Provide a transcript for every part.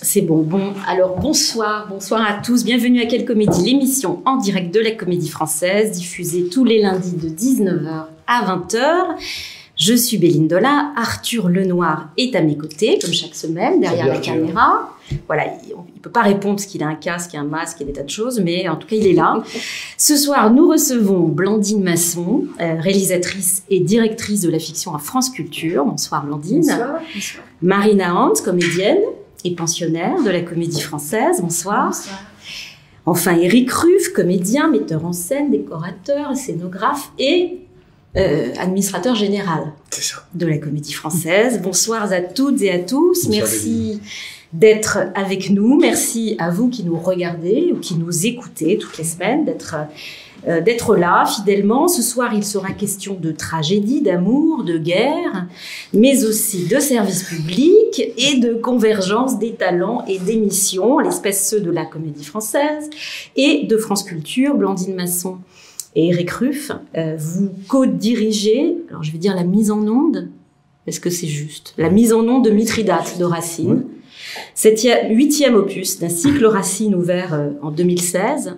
C'est bon. Bon, alors bonsoir à tous. Bienvenue à Quelle Comédie, l'émission en direct de la Comédie Française, diffusée tous les lundis de 19h à 20h. Je suis Béline Dola, Arthur Lenoir est à mes côtés, comme chaque semaine, derrière la caméra. Voilà, il ne peut pas répondre parce qu'il a un casque, un masque et des tas de choses, mais en tout cas, il est là. Ce soir, nous recevons Blandine Masson, réalisatrice et directrice de la fiction à France Culture. Bonsoir Blandine. Bonsoir. Marina Hans, comédienne et pensionnaire de la Comédie Française. Bonsoir. Bonsoir. Enfin, Éric Ruff, comédien, metteur en scène, décorateur, scénographe et administrateur général de la Comédie Française. Bonsoir à toutes et à tous. Bonsoir, merci d'être avec nous. Merci à vous qui nous regardez ou qui nous écoutez toutes les semaines, d'être là fidèlement. Ce soir, il sera question de tragédie, d'amour, de guerre, mais aussi de service public et de convergence des talents et des missions, à l'espèce ceux de la Comédie Française et de France Culture. Blandine Masson et Éric Ruff, vous co-dirigez, alors je vais dire la mise en onde, est-ce que c'est juste? La mise en onde de Mithridate de Racine, huitième opus d'un cycle Racine ouvert en 2016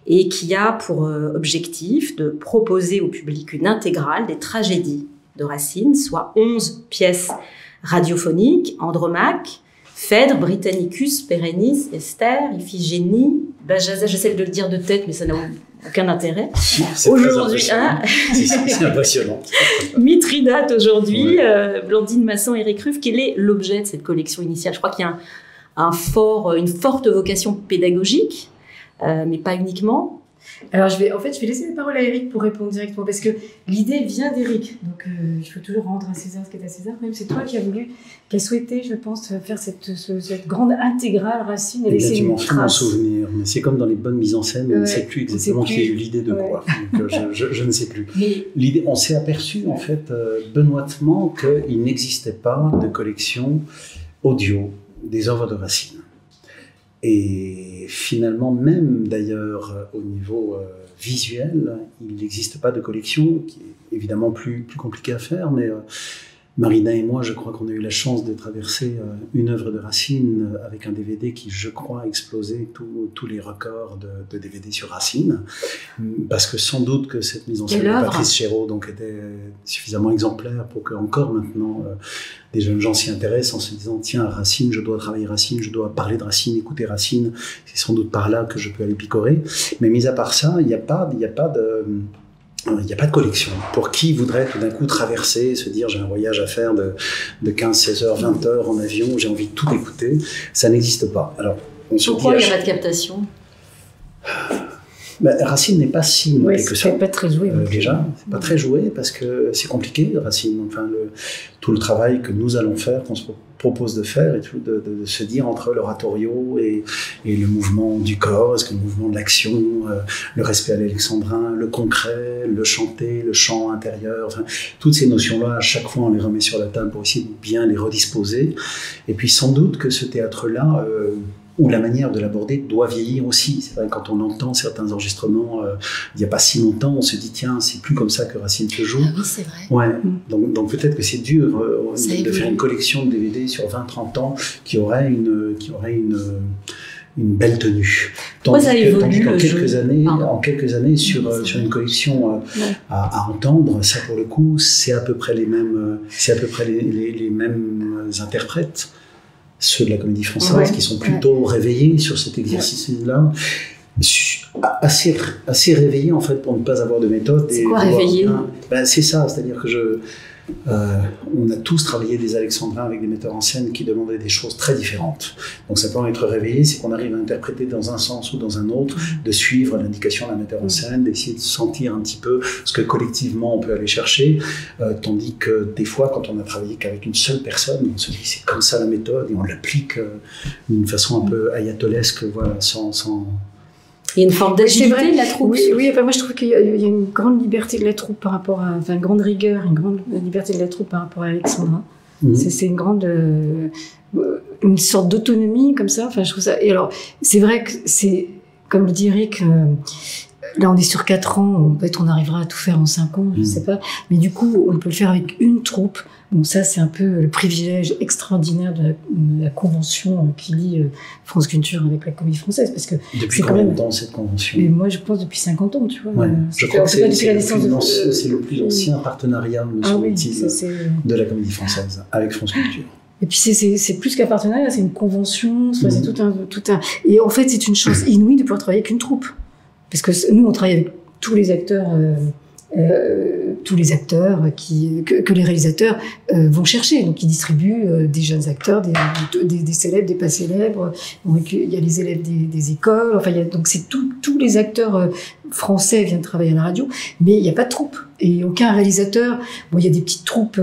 et qui a pour objectif de proposer au public une intégrale des tragédies de Racine, soit 11 pièces radiophoniques, Andromaque, Phèdre, Britannicus, Pérennis, Esther, Iphigénie, Bajazet, j'essaie de le dire de tête, mais ça n'a aucun intérêt. Aujourd'hui, c'est impressionnant. Mithridate aujourd'hui, Blandine Masson, Éric Ruff, quel est l'objet de cette collection initiale? Je crois qu'il y a une forte vocation pédagogique, mais pas uniquement. Alors, je vais laisser la parole à Éric pour répondre directement, parce que l'idée vient d'Éric. Donc, il faut toujours rendre à César ce qui est à César. Même c'est toi qui as souhaité, je pense, faire cette grande intégrale Racine et laisser une trace. Souvenir. Mais c'est comme dans les bonnes mises en scène, on ne sait plus exactement qui a eu l'idée de quoi. Donc, je ne sais plus. L'idée, on s'est aperçu, en fait, benoîtement, qu'il n'existait pas de collection audio des œuvres de Racine. Et finalement, même d'ailleurs au niveau visuel, il n'existe pas de collection, qui est évidemment plus compliqué à faire, mais Marina et moi, je crois qu'on a eu la chance de traverser une œuvre de Racine avec un DVD qui, je crois, a explosé tous les records de DVD sur Racine, parce que sans doute que cette mise en scène de Patrice Chéreau donc, était suffisamment exemplaire pour que encore maintenant des jeunes gens s'y intéressent en se disant « Tiens, Racine, je dois travailler Racine, je dois parler de Racine, écouter Racine, c'est sans doute par là que je peux aller picorer. » Mais mis à part ça, il n'y a pas de collection. Pour qui voudrait tout d'un coup traverser, se dire j'ai un voyage à faire de 15, 16 heures, 20 heures en avion, j'ai envie de tout écouter, ça n'existe pas. Alors, pourquoi il n'y a pas de captation? Racine n'est pas si noté que ça. C'est pas très joué. Déjà, c'est pas très joué parce que c'est compliqué, Racine. Enfin, tout le travail que nous allons faire, qu'on se propose de faire, et tout, de se dire entre l'oratorio et le mouvement du corps, est-ce que le mouvement de l'action, le respect à l'alexandrin, le concret, le chanter, le chant intérieur, enfin, toutes ces notions-là, à chaque fois on les remet sur la table pour essayer de bien les redisposer. Et puis sans doute que ce théâtre-là, où la manière de l'aborder doit vieillir aussi. C'est vrai, quand on entend certains enregistrements il n'y a pas si longtemps, on se dit tiens, c'est plus comme ça que Racine se joue. Ah oui, c'est vrai. Ouais. Donc peut-être que c'est dur de faire une collection de DVD sur 20-30 ans qui aurait une belle tenue. Tandis qu'en quelques années sur une collection à entendre, ça pour le coup, c'est à peu près les mêmes interprètes. Ceux de la Comédie Française qui sont plutôt réveillés sur cet exercice-là, assez réveillés en fait pour ne pas avoir de méthode. C'est quoi réveillé? C'est ça, c'est-à-dire que on a tous travaillé des alexandrins avec des metteurs en scène qui demandaient des choses très différentes. Donc simplement être réveillé, c'est qu'on arrive à interpréter dans un sens ou dans un autre, de suivre l'indication d'un metteur en scène, d'essayer de sentir un petit peu ce que collectivement on peut aller chercher, tandis que des fois quand on a travaillé qu'avec une seule personne, on se dit c'est comme ça la méthode et on l'applique d'une façon un peu ayatolesque, voilà, sans Il y a une forme d'agilité de la troupe. Oui, enfin, moi je trouve qu'il y a une grande liberté de la troupe par rapport à, enfin, une grande rigueur, une grande liberté de la troupe par rapport à Alexandra. C'est une grande, une sorte d'autonomie comme ça. Enfin, je trouve ça. Et alors, c'est vrai que c'est, comme le dit Eric, là, on est sur 4 ans. Peut-être on arrivera à tout faire en 5 ans, je sais pas. Mais du coup, on peut le faire avec une troupe. Bon, ça, c'est un peu le privilège extraordinaire de la convention qui lie France Culture avec la Comédie Française, parce que depuis combien de temps cette convention? Et moi, je pense depuis 50 ans, tu vois. Ouais. Je crois que c'est le plus ancien partenariat, me semble-t-il, de la Comédie Française avec France Culture. Et puis c'est plus qu'un partenariat, c'est une convention, c'est tout un. Et en fait, c'est une chance inouïe de pouvoir travailler avec une troupe, parce que nous, on travaille avec tous les acteurs. Que les réalisateurs vont chercher. Donc, ils distribuent des jeunes acteurs, des célèbres, des pas célèbres. Donc, il y a les élèves des écoles. Enfin, donc c'est tous les acteurs français viennent travailler à la radio, mais il n'y a pas de troupe. Et aucun réalisateur. Bon, il y a des petites troupes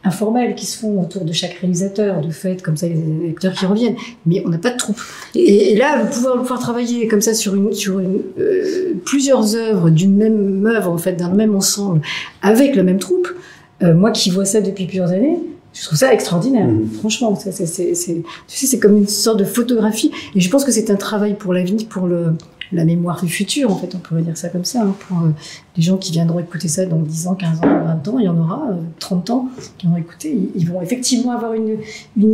informelles qui se font autour de chaque réalisateur, de fait, comme ça, il y a des acteurs qui reviennent. Mais on n'a pas de troupe. Et là, pouvoir travailler comme ça sur plusieurs œuvres d'une même œuvre, en fait, d'un même ensemble, avec la même troupe, moi qui vois ça depuis plusieurs années, je trouve ça extraordinaire. Franchement, tu sais, c'est comme une sorte de photographie. Et je pense que c'est un travail pour l'avenir, pour la mémoire du futur, en fait, on pourrait dire ça comme ça, hein, pour les gens qui viendront écouter ça dans 10 ans, 15 ans, 20 ans, il y en aura 30 ans qui vont écouter, ils vont effectivement avoir une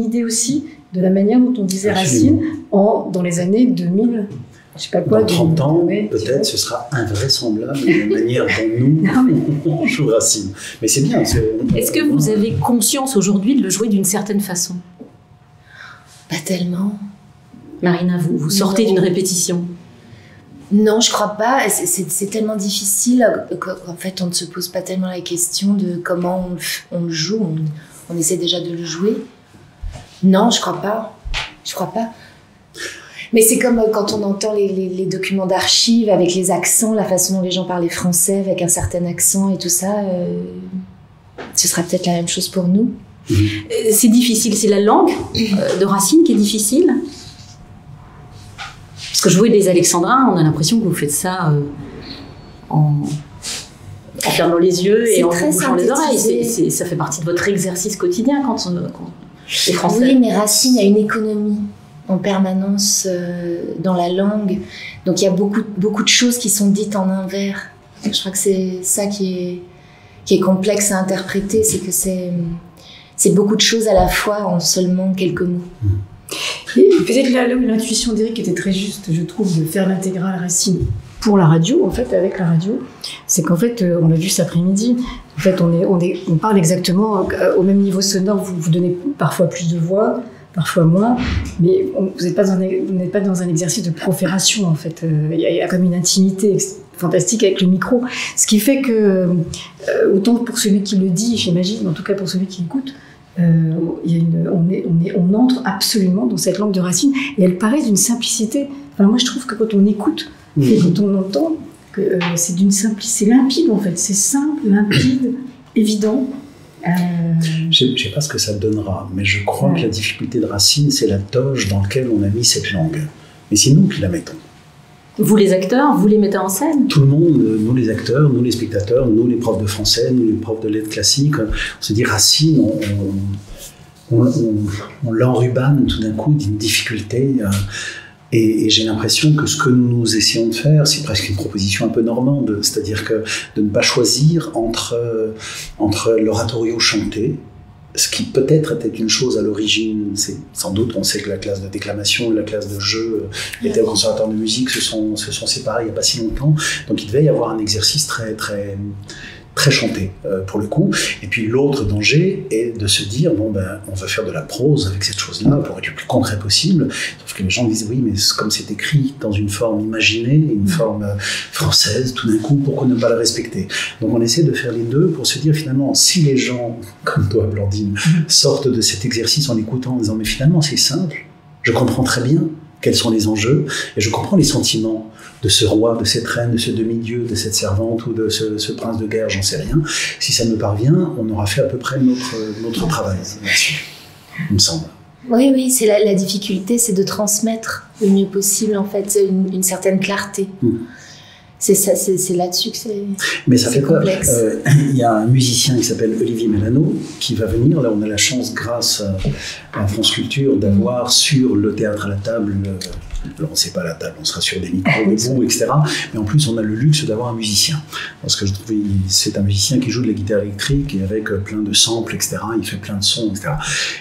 idée aussi de la manière dont on disait Racine dans les années 2000. Je sais pas quoi. Dans 30 ans, peut-être, ce sera invraisemblable la manière dont nous, on joue Racine. Mais c'est bien. Est-ce que vous avez conscience aujourd'hui de le jouer d'une certaine façon? Pas tellement. Marina, vous sortez d'une répétition. Non, je crois pas. C'est tellement difficile qu'en fait, on ne se pose pas tellement la question de comment on le joue. On essaie déjà de le jouer. Non, je crois pas. Je crois pas. Mais c'est comme quand on entend les documents d'archives avec les accents, la façon dont les gens parlaient français avec un certain accent et tout ça. Ce sera peut-être la même chose pour nous. C'est difficile. C'est la langue de Racine qui est difficile. Parce que jouer des Alexandrins, on a l'impression que vous faites ça en fermant les yeux et en bouchant les oreilles. Ça fait partie de votre exercice quotidien quand les Français... Oui, mais Racine a une économie en permanence dans la langue. Donc il y a beaucoup de choses qui sont dites en un vers. Je crois que c'est ça qui est complexe à interpréter, c'est que c'est beaucoup de choses à la fois en seulement quelques mots. Et peut-être là où l'intuition d'Éric était très juste, je trouve, de faire l'intégrale Racine pour la radio, en fait, avec la radio, c'est qu'en fait, on l'a vu cet après-midi, en fait, on parle exactement au même niveau sonore, vous donnez parfois plus de voix, parfois moins, mais vous n'êtes pas dans un exercice de profération, en fait. Il y a comme une intimité fantastique avec le micro, ce qui fait que, autant pour celui qui le dit, j'imagine, mais en tout cas pour celui qui écoute, on entre absolument dans cette langue de Racine et elle paraît d'une simplicité. Enfin, moi je trouve que quand on écoute et quand on entend que c'est d'une simplicité, c'est limpide en fait, c'est simple, limpide, évident. Je ne sais pas ce que ça donnera, mais je crois que la difficulté de Racine, c'est la toge dans laquelle on a mis cette langue. Mais c'est nous qui la mettons. Vous les acteurs, vous les mettez en scène? Tout le monde, nous les acteurs, nous les spectateurs, nous les profs de français, nous les profs de lettres classiques, on se dit Racine, on l'enrubane tout d'un coup d'une difficulté. Et j'ai l'impression que ce que nous essayons de faire, c'est presque une proposition un peu normande, c'est-à-dire que de ne pas choisir entre l'oratorio chanté, ce qui peut-être était une chose à l'origine, c'est sans doute, on sait que la classe de déclamation et la classe de jeu étaient au conservatoire de musique, se sont séparés il n'y a pas si longtemps, donc il devait y avoir un exercice très, très, très chanté pour le coup. Et puis l'autre danger est de se dire, bon ben, on va faire de la prose avec cette chose-là pour être le plus concret possible, sauf que les gens disent, oui, mais comme c'est écrit dans une forme imaginée, une forme française, tout d'un coup, pourquoi ne pas la respecter? Donc on essaie de faire les deux pour se dire, finalement, si les gens, comme toi, Blandine, sortent de cet exercice en l'écoutant en disant, mais finalement c'est simple, je comprends très bien quels sont les enjeux, et je comprends les sentiments de ce roi, de cette reine, de ce demi-dieu, de cette servante ou de ce prince de guerre, j'en sais rien. Si ça me parvient, on aura fait à peu près notre travail, il me semble. Oui, c'est la difficulté, c'est de transmettre le mieux possible, en fait, une certaine clarté. C'est ça, c'est là-dessus que c'est. Mais ça fait complexe. Il y a un musicien qui s'appelle Olivier Mélano qui va venir. Là, on a la chance, grâce à France Culture, d'avoir sur le théâtre à la table Alors on ne sait pas la table, on sera sur des micros debout, etc. Mais en plus on a le luxe d'avoir un musicien. Parce que je trouve c'est un musicien qui joue de la guitare électrique et avec plein de samples, etc. Il fait plein de sons, etc.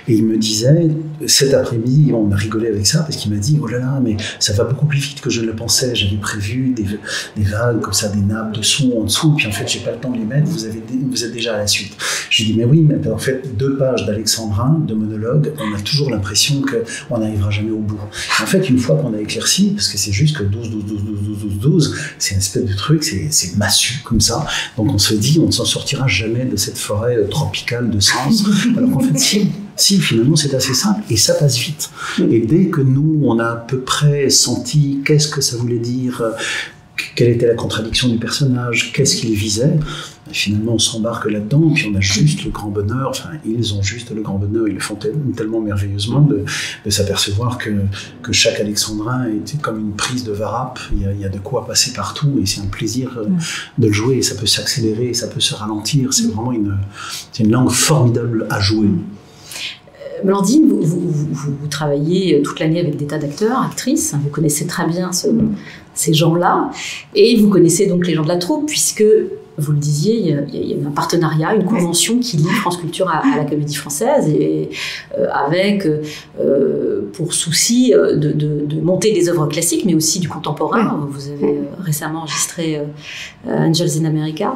Et il me disait, cet après-midi, on a rigolé avec ça parce qu'il m'a dit, oh là là, mais ça va beaucoup plus vite que je ne le pensais. J'avais prévu des vagues comme ça, des nappes de sons en dessous, puis en fait j'ai pas le temps de les mettre, vous êtes déjà à la suite. Je lui dis, mais oui, mais en fait 2 pages d'alexandrin, de monologue, on a toujours l'impression qu'on n'arrivera jamais au bout. Et en fait, une fois qu'on a éclairci, parce que c'est juste que 12, 12, 12, 12, 12, 12, c'est une espèce de truc, c'est massu comme ça, donc on se dit, on ne s'en sortira jamais de cette forêt tropicale de sens, alors qu'en fait, si, finalement, c'est assez simple, et ça passe vite. Et dès que nous, on a à peu près senti qu'est-ce que ça voulait dire, quelle était la contradiction du personnage, qu'est-ce qu'il visait, finalement on s'embarque là-dedans, puis on a juste le grand bonheur, enfin ils ont juste le grand bonheur, ils le font tellement merveilleusement de s'apercevoir que chaque alexandrin était comme une prise de varap, il y a de quoi passer partout, et c'est un plaisir de le jouer, et ça peut s'accélérer, ça peut se ralentir, c'est vraiment une langue formidable à jouer. Blandine, vous travaillez toute l'année avec des tas d'acteurs, actrices, vous connaissez très bien ces gens-là, et vous connaissez donc les gens de la troupe, puisque, vous le disiez, il y a un partenariat, une convention qui lie France Culture à la Comédie Française, et avec pour souci de monter des œuvres classiques, mais aussi du contemporain. Vous avez récemment enregistré Angels in America.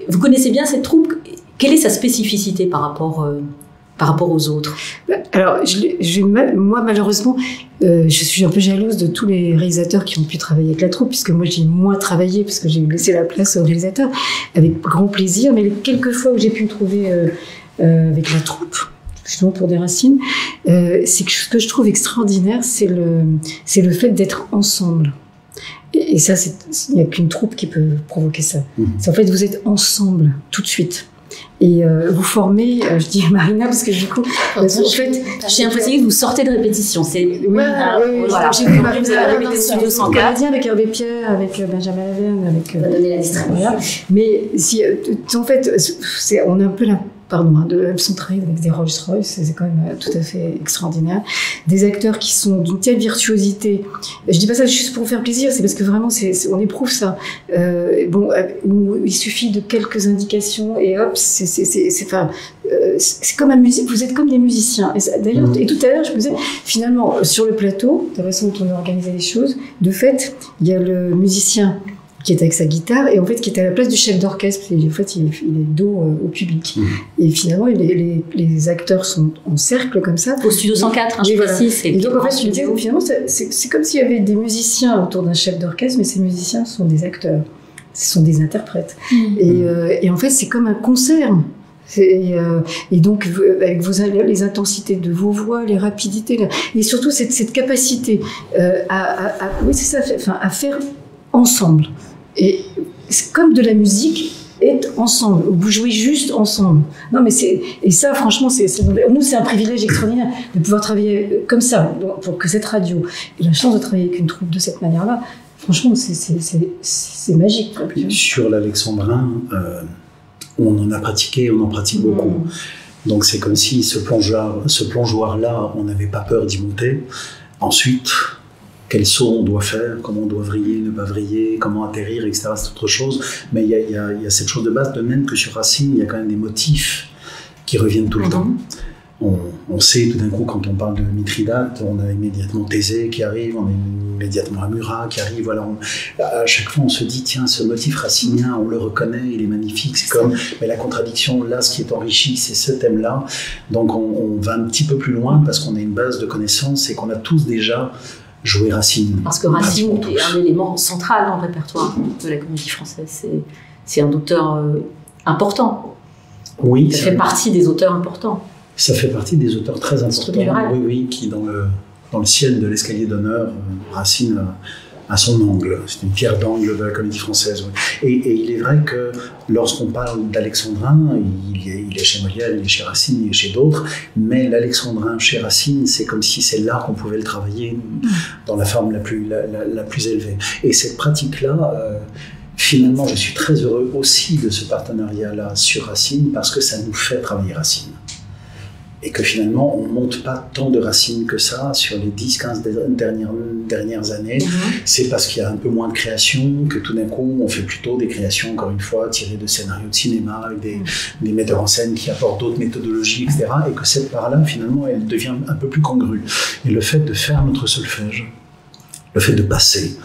Vous connaissez bien cette troupe. Quelle est sa spécificité par rapport aux autres? Alors, moi, malheureusement, je suis un peu jalouse de tous les réalisateurs qui ont pu travailler avec la troupe, puisque moi, j'ai moins travaillé, parce que j'ai laissé la place aux réalisateurs, avec grand plaisir. Mais les quelques fois où j'ai pu me trouver avec la troupe, justement pour des racines, c'est que ce que je trouve extraordinaire, c'est le fait d'être ensemble. Et ça, il n'y a qu'une troupe qui peut provoquer ça. C'est en fait, vous êtes ensemble, tout de suite. Et vous formez, je dis Marina, parce que du coup, en fait, j'ai l'impression que vous sortez de répétition. J'ai vu Marina Canadien avec Hervé Pierre, avec Benjamin Laverne, avec donner la distribution. Voilà. Mais en fait, on a un peu elles sont travaillées avec des Rolls-Royce, c'est quand même tout à fait extraordinaire. Des acteurs qui sont d'une telle virtuosité. Je dis pas ça juste pour vous faire plaisir, c'est parce que vraiment, on éprouve ça. Il suffit de quelques indications et hop, c'est comme la musique, vous êtes comme des musiciens. D'ailleurs, et tout à l'heure, je me disais, finalement, sur le plateau, de la façon dont on a organisé les choses, de fait, il y a le musicien qui est avec sa guitare, et en fait qui est à la place du chef d'orchestre, et en fait il est dos au public. Et finalement les acteurs sont en cercle comme ça. Au studio 104, je précise. Et donc en fait je me disais, finalement c'est comme s'il y avait des musiciens autour d'un chef d'orchestre, mais ces musiciens sont des acteurs, ce sont des interprètes. Et en fait c'est comme un concert. Et donc avec les intensités de vos voix, les rapidités, et surtout cette capacité à faire ensemble. Et c'est comme de la musique est ensemble. Vous jouez juste ensemble. Non, mais et ça, franchement, nous, c'est un privilège extraordinaire de pouvoir travailler comme ça, pour que cette radio ait la chance de travailler avec une troupe de cette manière-là. Franchement, c'est magique. Sur l'alexandrin, on en a pratiqué, on en pratique beaucoup. Donc c'est comme si ce plongeoir-là, on n'avait pas peur d'y monter. Ensuite, quel saut on doit faire, comment on doit vriller, ne pas vriller, comment atterrir, etc. C'est autre chose. Mais il y a cette chose de base, de même que sur Racine, il y a quand même des motifs qui reviennent tout le temps. On sait tout d'un coup, quand on parle de Mithridate, on a immédiatement Thésée qui arrive, on a immédiatement Amura qui arrive. Voilà, à chaque fois, on se dit, tiens, ce motif racinien, on le reconnaît, il est magnifique. C'est comme, mais la contradiction, là, ce qui est enrichi, c'est ce thème-là. Donc, on va un petit peu plus loin parce qu'on a une base de connaissances et qu'on a tous déjà joué Racine. Parce que Racine est un élément central dans le répertoire de la Comédie Française. C'est un auteur important. Oui. Ça fait partie des auteurs importants. Ça fait partie des auteurs très importants, oui, qui dans le ciel de l'escalier d'honneur, Racine a son angle. C'est une pierre d'angle de la Comédie Française. Oui. Et il est vrai que lorsqu'on parle d'Alexandrin, il est chez Molière, il est chez Racine, il est chez d'autres, mais l'Alexandrin chez Racine, c'est comme si c'est là qu'on pouvait le travailler dans la forme la plus élevée. Et cette pratique-là, finalement, je suis très heureux aussi de ce partenariat-là sur Racine, parce que ça nous fait travailler Racine. et que finalement on ne monte pas tant de racines que ça sur les 10-15 dernières années. C'est parce qu'il y a un peu moins de création que tout d'un coup on fait plutôt des créations, encore une fois, tirées de scénarios de cinéma, avec des metteurs en scène qui apportent d'autres méthodologies, etc. Et que cette part-là, finalement, elle devient un peu plus congrue. Et le fait de faire notre solfège, le fait de passer.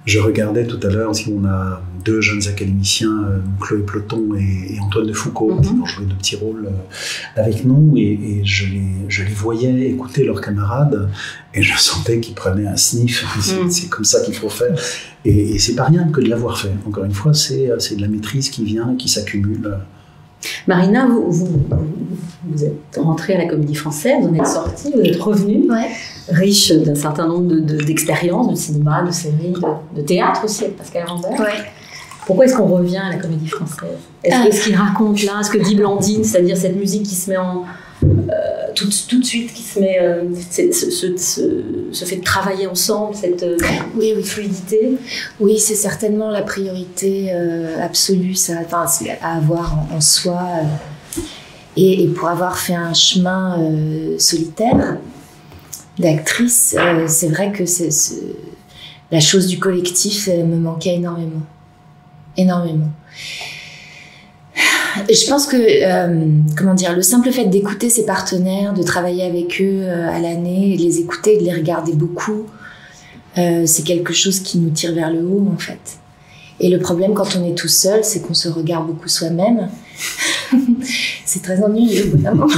Je regardais tout à l'heure, on a 2 jeunes académiciens, Chloé Ploton et Antoine de Foucault, qui ont joué de petits rôles avec nous, et je les voyais écouter leurs camarades, et je sentais qu'ils prenaient un sniff. C'est comme ça qu'il faut faire. Et c'est pas rien que de l'avoir fait. Encore une fois, c'est de la maîtrise qui vient, qui s'accumule. Marina, vous êtes rentrée à la Comédie Française, vous en êtes sortie, vous êtes revenue, riche d'un certain nombre d'expériences, de cinéma, de séries, de théâtre aussi, avec Pascal Rambert. Pourquoi est-ce qu'on revient à la Comédie Française? Est-ce qu'il raconte là, ce que dit Blandine, c'est-à-dire cette musique qui se met en... tout de suite, qui se met... se fait travailler ensemble, cette fluidité? Oui, c'est certainement la priorité absolue à avoir en soi. Et pour avoir fait un chemin solitaire d'actrice, c'est vrai que la chose du collectif me manquait énormément. Énormément. Je pense que, le simple fait d'écouter ses partenaires, de travailler avec eux à l'année, de les écouter, de les regarder beaucoup, c'est quelque chose qui nous tire vers le haut, en fait. Et le problème, quand on est tout seul, c'est qu'on se regarde beaucoup soi-même. C'est très ennuyeux au bout d'un moment.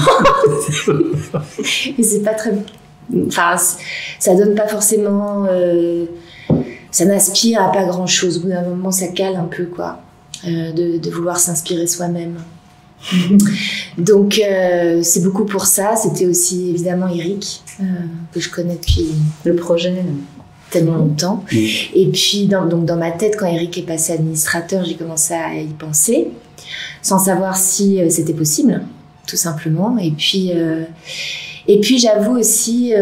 Et c'est pas très... Enfin, ça donne pas forcément... ça n'aspire à pas grand-chose. Au bout d'un moment, ça cale un peu, quoi. De vouloir s'inspirer soi-même. Donc c'est beaucoup pour ça. C'était aussi évidemment Eric, que je connais depuis le projet tellement longtemps. Et puis dans ma tête, quand Eric est passé administrateur, j'ai commencé à y penser, sans savoir si c'était possible, tout simplement. Et puis j'avoue aussi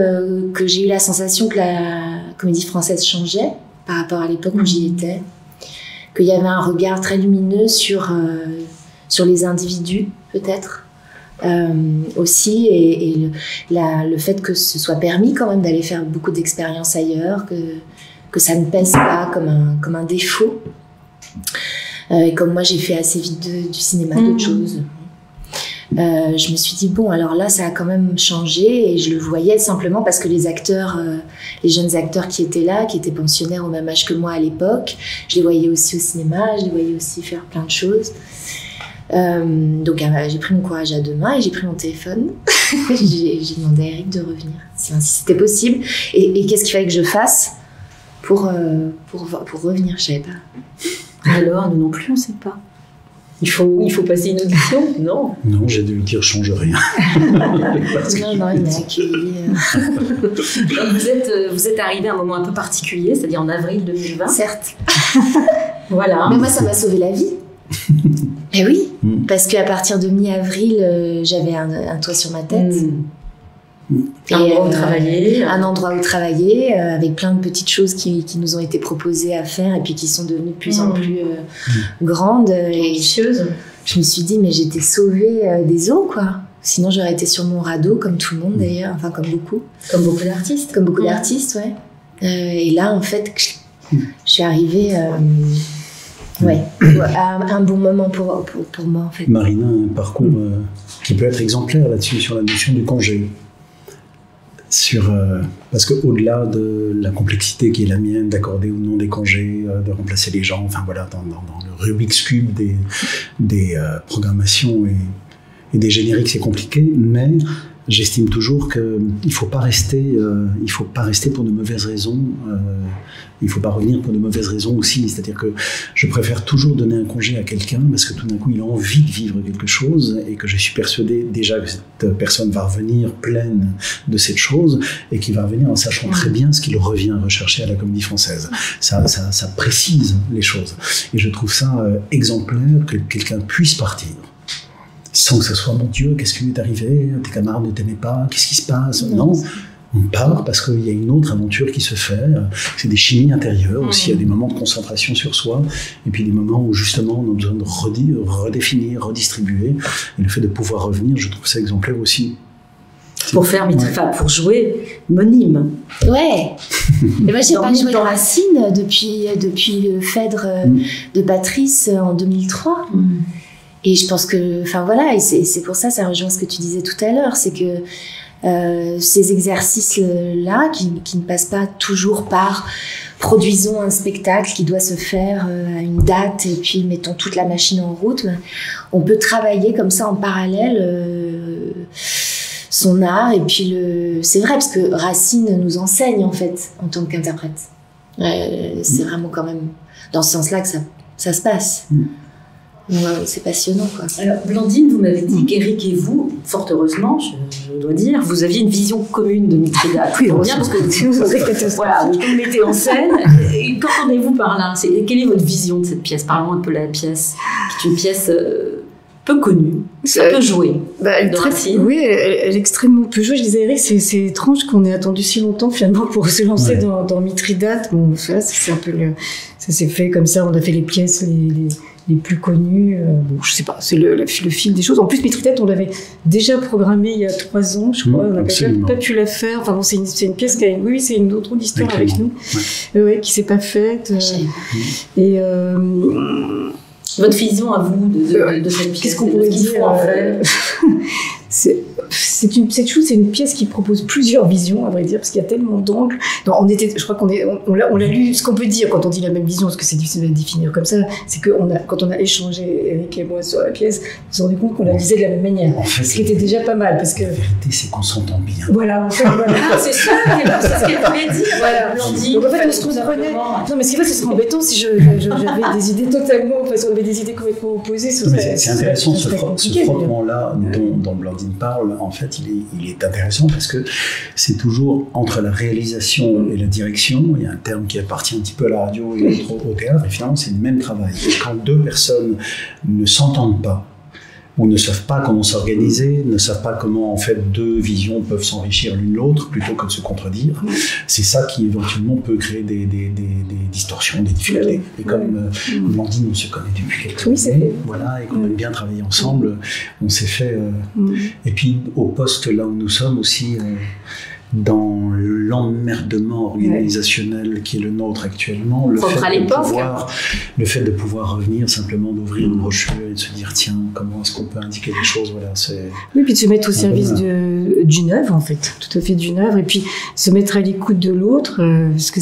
que j'ai eu la sensation que la Comédie Française changeait par rapport à l'époque où j'y étais. Qu'il y avait un regard très lumineux sur les individus, peut-être, aussi, et le fait que ce soit permis quand même d'aller faire beaucoup d'expériences ailleurs, que ça ne pèse pas comme un défaut. Et comme moi, j'ai fait assez vite du cinéma, d'autres choses. Je me suis dit, bon, alors là, ça a quand même changé, et je le voyais simplement parce que les acteurs, les jeunes acteurs qui étaient là, qui étaient pensionnaires au même âge que moi à l'époque, je les voyais aussi au cinéma, je les voyais aussi faire plein de choses. Donc j'ai pris mon courage à deux mains et j'ai pris mon téléphone. j'ai demandé à Eric de revenir, si c'était possible, et qu'est-ce qu'il fallait que je fasse pour revenir, je savais pas. Alors, nous non plus, on ne sait pas. Il faut passer une audition? Non. Non, j'ai dû lui dire change rien. Non, il m'a accueilli. Vous êtes arrivé à un moment un peu particulier, c'est-à-dire en avril 2020. Certes. Voilà. Mais moi, ça m'a sauvé la vie. Et oui, parce qu'à partir de mi-avril, j'avais un toit sur ma tête. Un endroit où travailler. Un endroit où travailler, avec plein de petites choses qui nous ont été proposées à faire et puis qui sont devenues de plus en plus grandes. Et ambitieuses. Je me suis dit, mais j'étais sauvée des eaux, quoi. Sinon, j'aurais été sur mon radeau, comme tout le monde d'ailleurs, enfin comme beaucoup. Comme beaucoup d'artistes. Comme beaucoup d'artistes, ouais. Et là, en fait, je suis arrivée... à un bon moment pour moi, en fait. Marina a un parcours qui peut être exemplaire là-dessus, sur la notion du congé. Parce qu'au-delà de la complexité qui est la mienne, d'accorder ou non des congés, de remplacer les gens, enfin voilà, dans le Rubik's Cube des programmations et des génériques, c'est compliqué, mais j'estime toujours qu'il ne faut pas rester pour de mauvaises raisons. Il ne faut pas revenir pour de mauvaises raisons aussi. C'est-à-dire que je préfère toujours donner un congé à quelqu'un parce que tout d'un coup, il a envie de vivre quelque chose et que je suis persuadé déjà que cette personne va revenir pleine de cette chose et qu'il va revenir en sachant très bien ce qu'il revient rechercher à la Comédie Française. Ça précise les choses. Et je trouve ça exemplaire que quelqu'un puisse partir sans que ce soit « mon Dieu, qu'est-ce qui lui est arrivé? Tes camarades ne t'aimaient pas? Qu'est-ce qui se passe ?» Non. On part parce qu'il y a une autre aventure qui se fait. C'est des chimies intérieures aussi. Il y a des moments de concentration sur soi et puis des moments où justement on a besoin de redéfinir, redistribuer. Et le fait de pouvoir revenir, je trouve ça exemplaire aussi. pour jouer Monime. Ouais. Et moi, j'ai pas joué Racine depuis le Phèdre de Patrice en 2003. Et je pense que, enfin voilà, et c'est pour ça rejoint ce que tu disais tout à l'heure, c'est que ces exercices-là, qui ne passent pas toujours par produisons un spectacle qui doit se faire à une date et puis mettons toute la machine en route, on peut travailler comme ça en parallèle son art. Et puis c'est vrai, parce que Racine nous enseigne en fait en tant qu'interprète. C'est vraiment quand même dans ce sens-là que ça se passe. C'est passionnant, quoi. Alors, Blandine, vous m'avez dit qu'Éric et vous, fort heureusement, je dois dire, vous aviez une vision commune de Mithridate. Oui, bien, parce que voilà, vous le mettez en scène. Et qu'entendez-vous par là? Quelle est votre vision de cette pièce? Parlons un peu de la pièce, qui est une pièce peu connue, peu jouée. Oui, elle est extrêmement peu jouée. Je disais, Eric, c'est étrange qu'on ait attendu si longtemps finalement pour se lancer dans Mithridate. Bon, ça, c'est un peu ça s'est fait comme ça. On a fait les pièces les plus connues. Bon, je sais pas, c'est le fil des choses. En plus, Mithridate, on l'avait déjà programmé il y a 3 ans, je crois. On n'a pas pu la faire. Enfin bon, c'est une pièce qui a c'est une autre histoire avec nous, qui s'est pas faite. Et votre vision à vous de cette pièce, qu'est-ce qu'on pourrait dire en fait? C'est une pièce qui propose plusieurs visions, à vrai dire, parce qu'il y a tellement d'angles. Je crois on l'a lu. Ce qu'on peut dire quand on dit la même vision, parce que c'est difficile à définir comme ça, c'est que quand on a échangé, Eric et moi, sur la pièce, on s'est rendu compte qu'on la lisait de la même manière. En fait, ce qui était déjà pas mal, parce que... La vérité, c'est qu'on s'entend bien. Voilà, en fait, c'est ça, c'est ce qu'elle voulait dire. Voilà, donc en fait, on se comprenait. Non, mais ce qui va, ce serait embêtant si j'avais des idées totalement... Enfin, si on avait des idées complètement opposées. C'est intéressant, ce frottement-là dont Blandine parle, en fait, il est intéressant parce que c'est toujours entre la réalisation et la direction. Il y a un terme qui appartient un petit peu à la radio et l'autre au théâtre, et finalement, c'est le même travail. Et quand 2 personnes ne s'entendent pas, ou ne savent pas comment s'organiser, ne savent pas comment en fait 2 visions peuvent s'enrichir l'une l'autre plutôt que de se contredire. C'est ça qui éventuellement peut créer des distorsions, des difficultés. Et comme Blandine, on se connaît depuis quelques années, voilà, et qu'on aime bien travailler ensemble, on s'est fait... Et puis au poste là où nous sommes aussi... dans l'emmerdement organisationnel qui est le nôtre actuellement, le fait de pouvoir revenir, simplement d'ouvrir une brochure et de se dire tiens, comment est-ce qu'on peut indiquer des choses, voilà, c'est... Oui, puis de se mettre au service d'une œuvre, en fait, tout à fait d'une œuvre, et puis se mettre à l'écoute de l'autre, parce que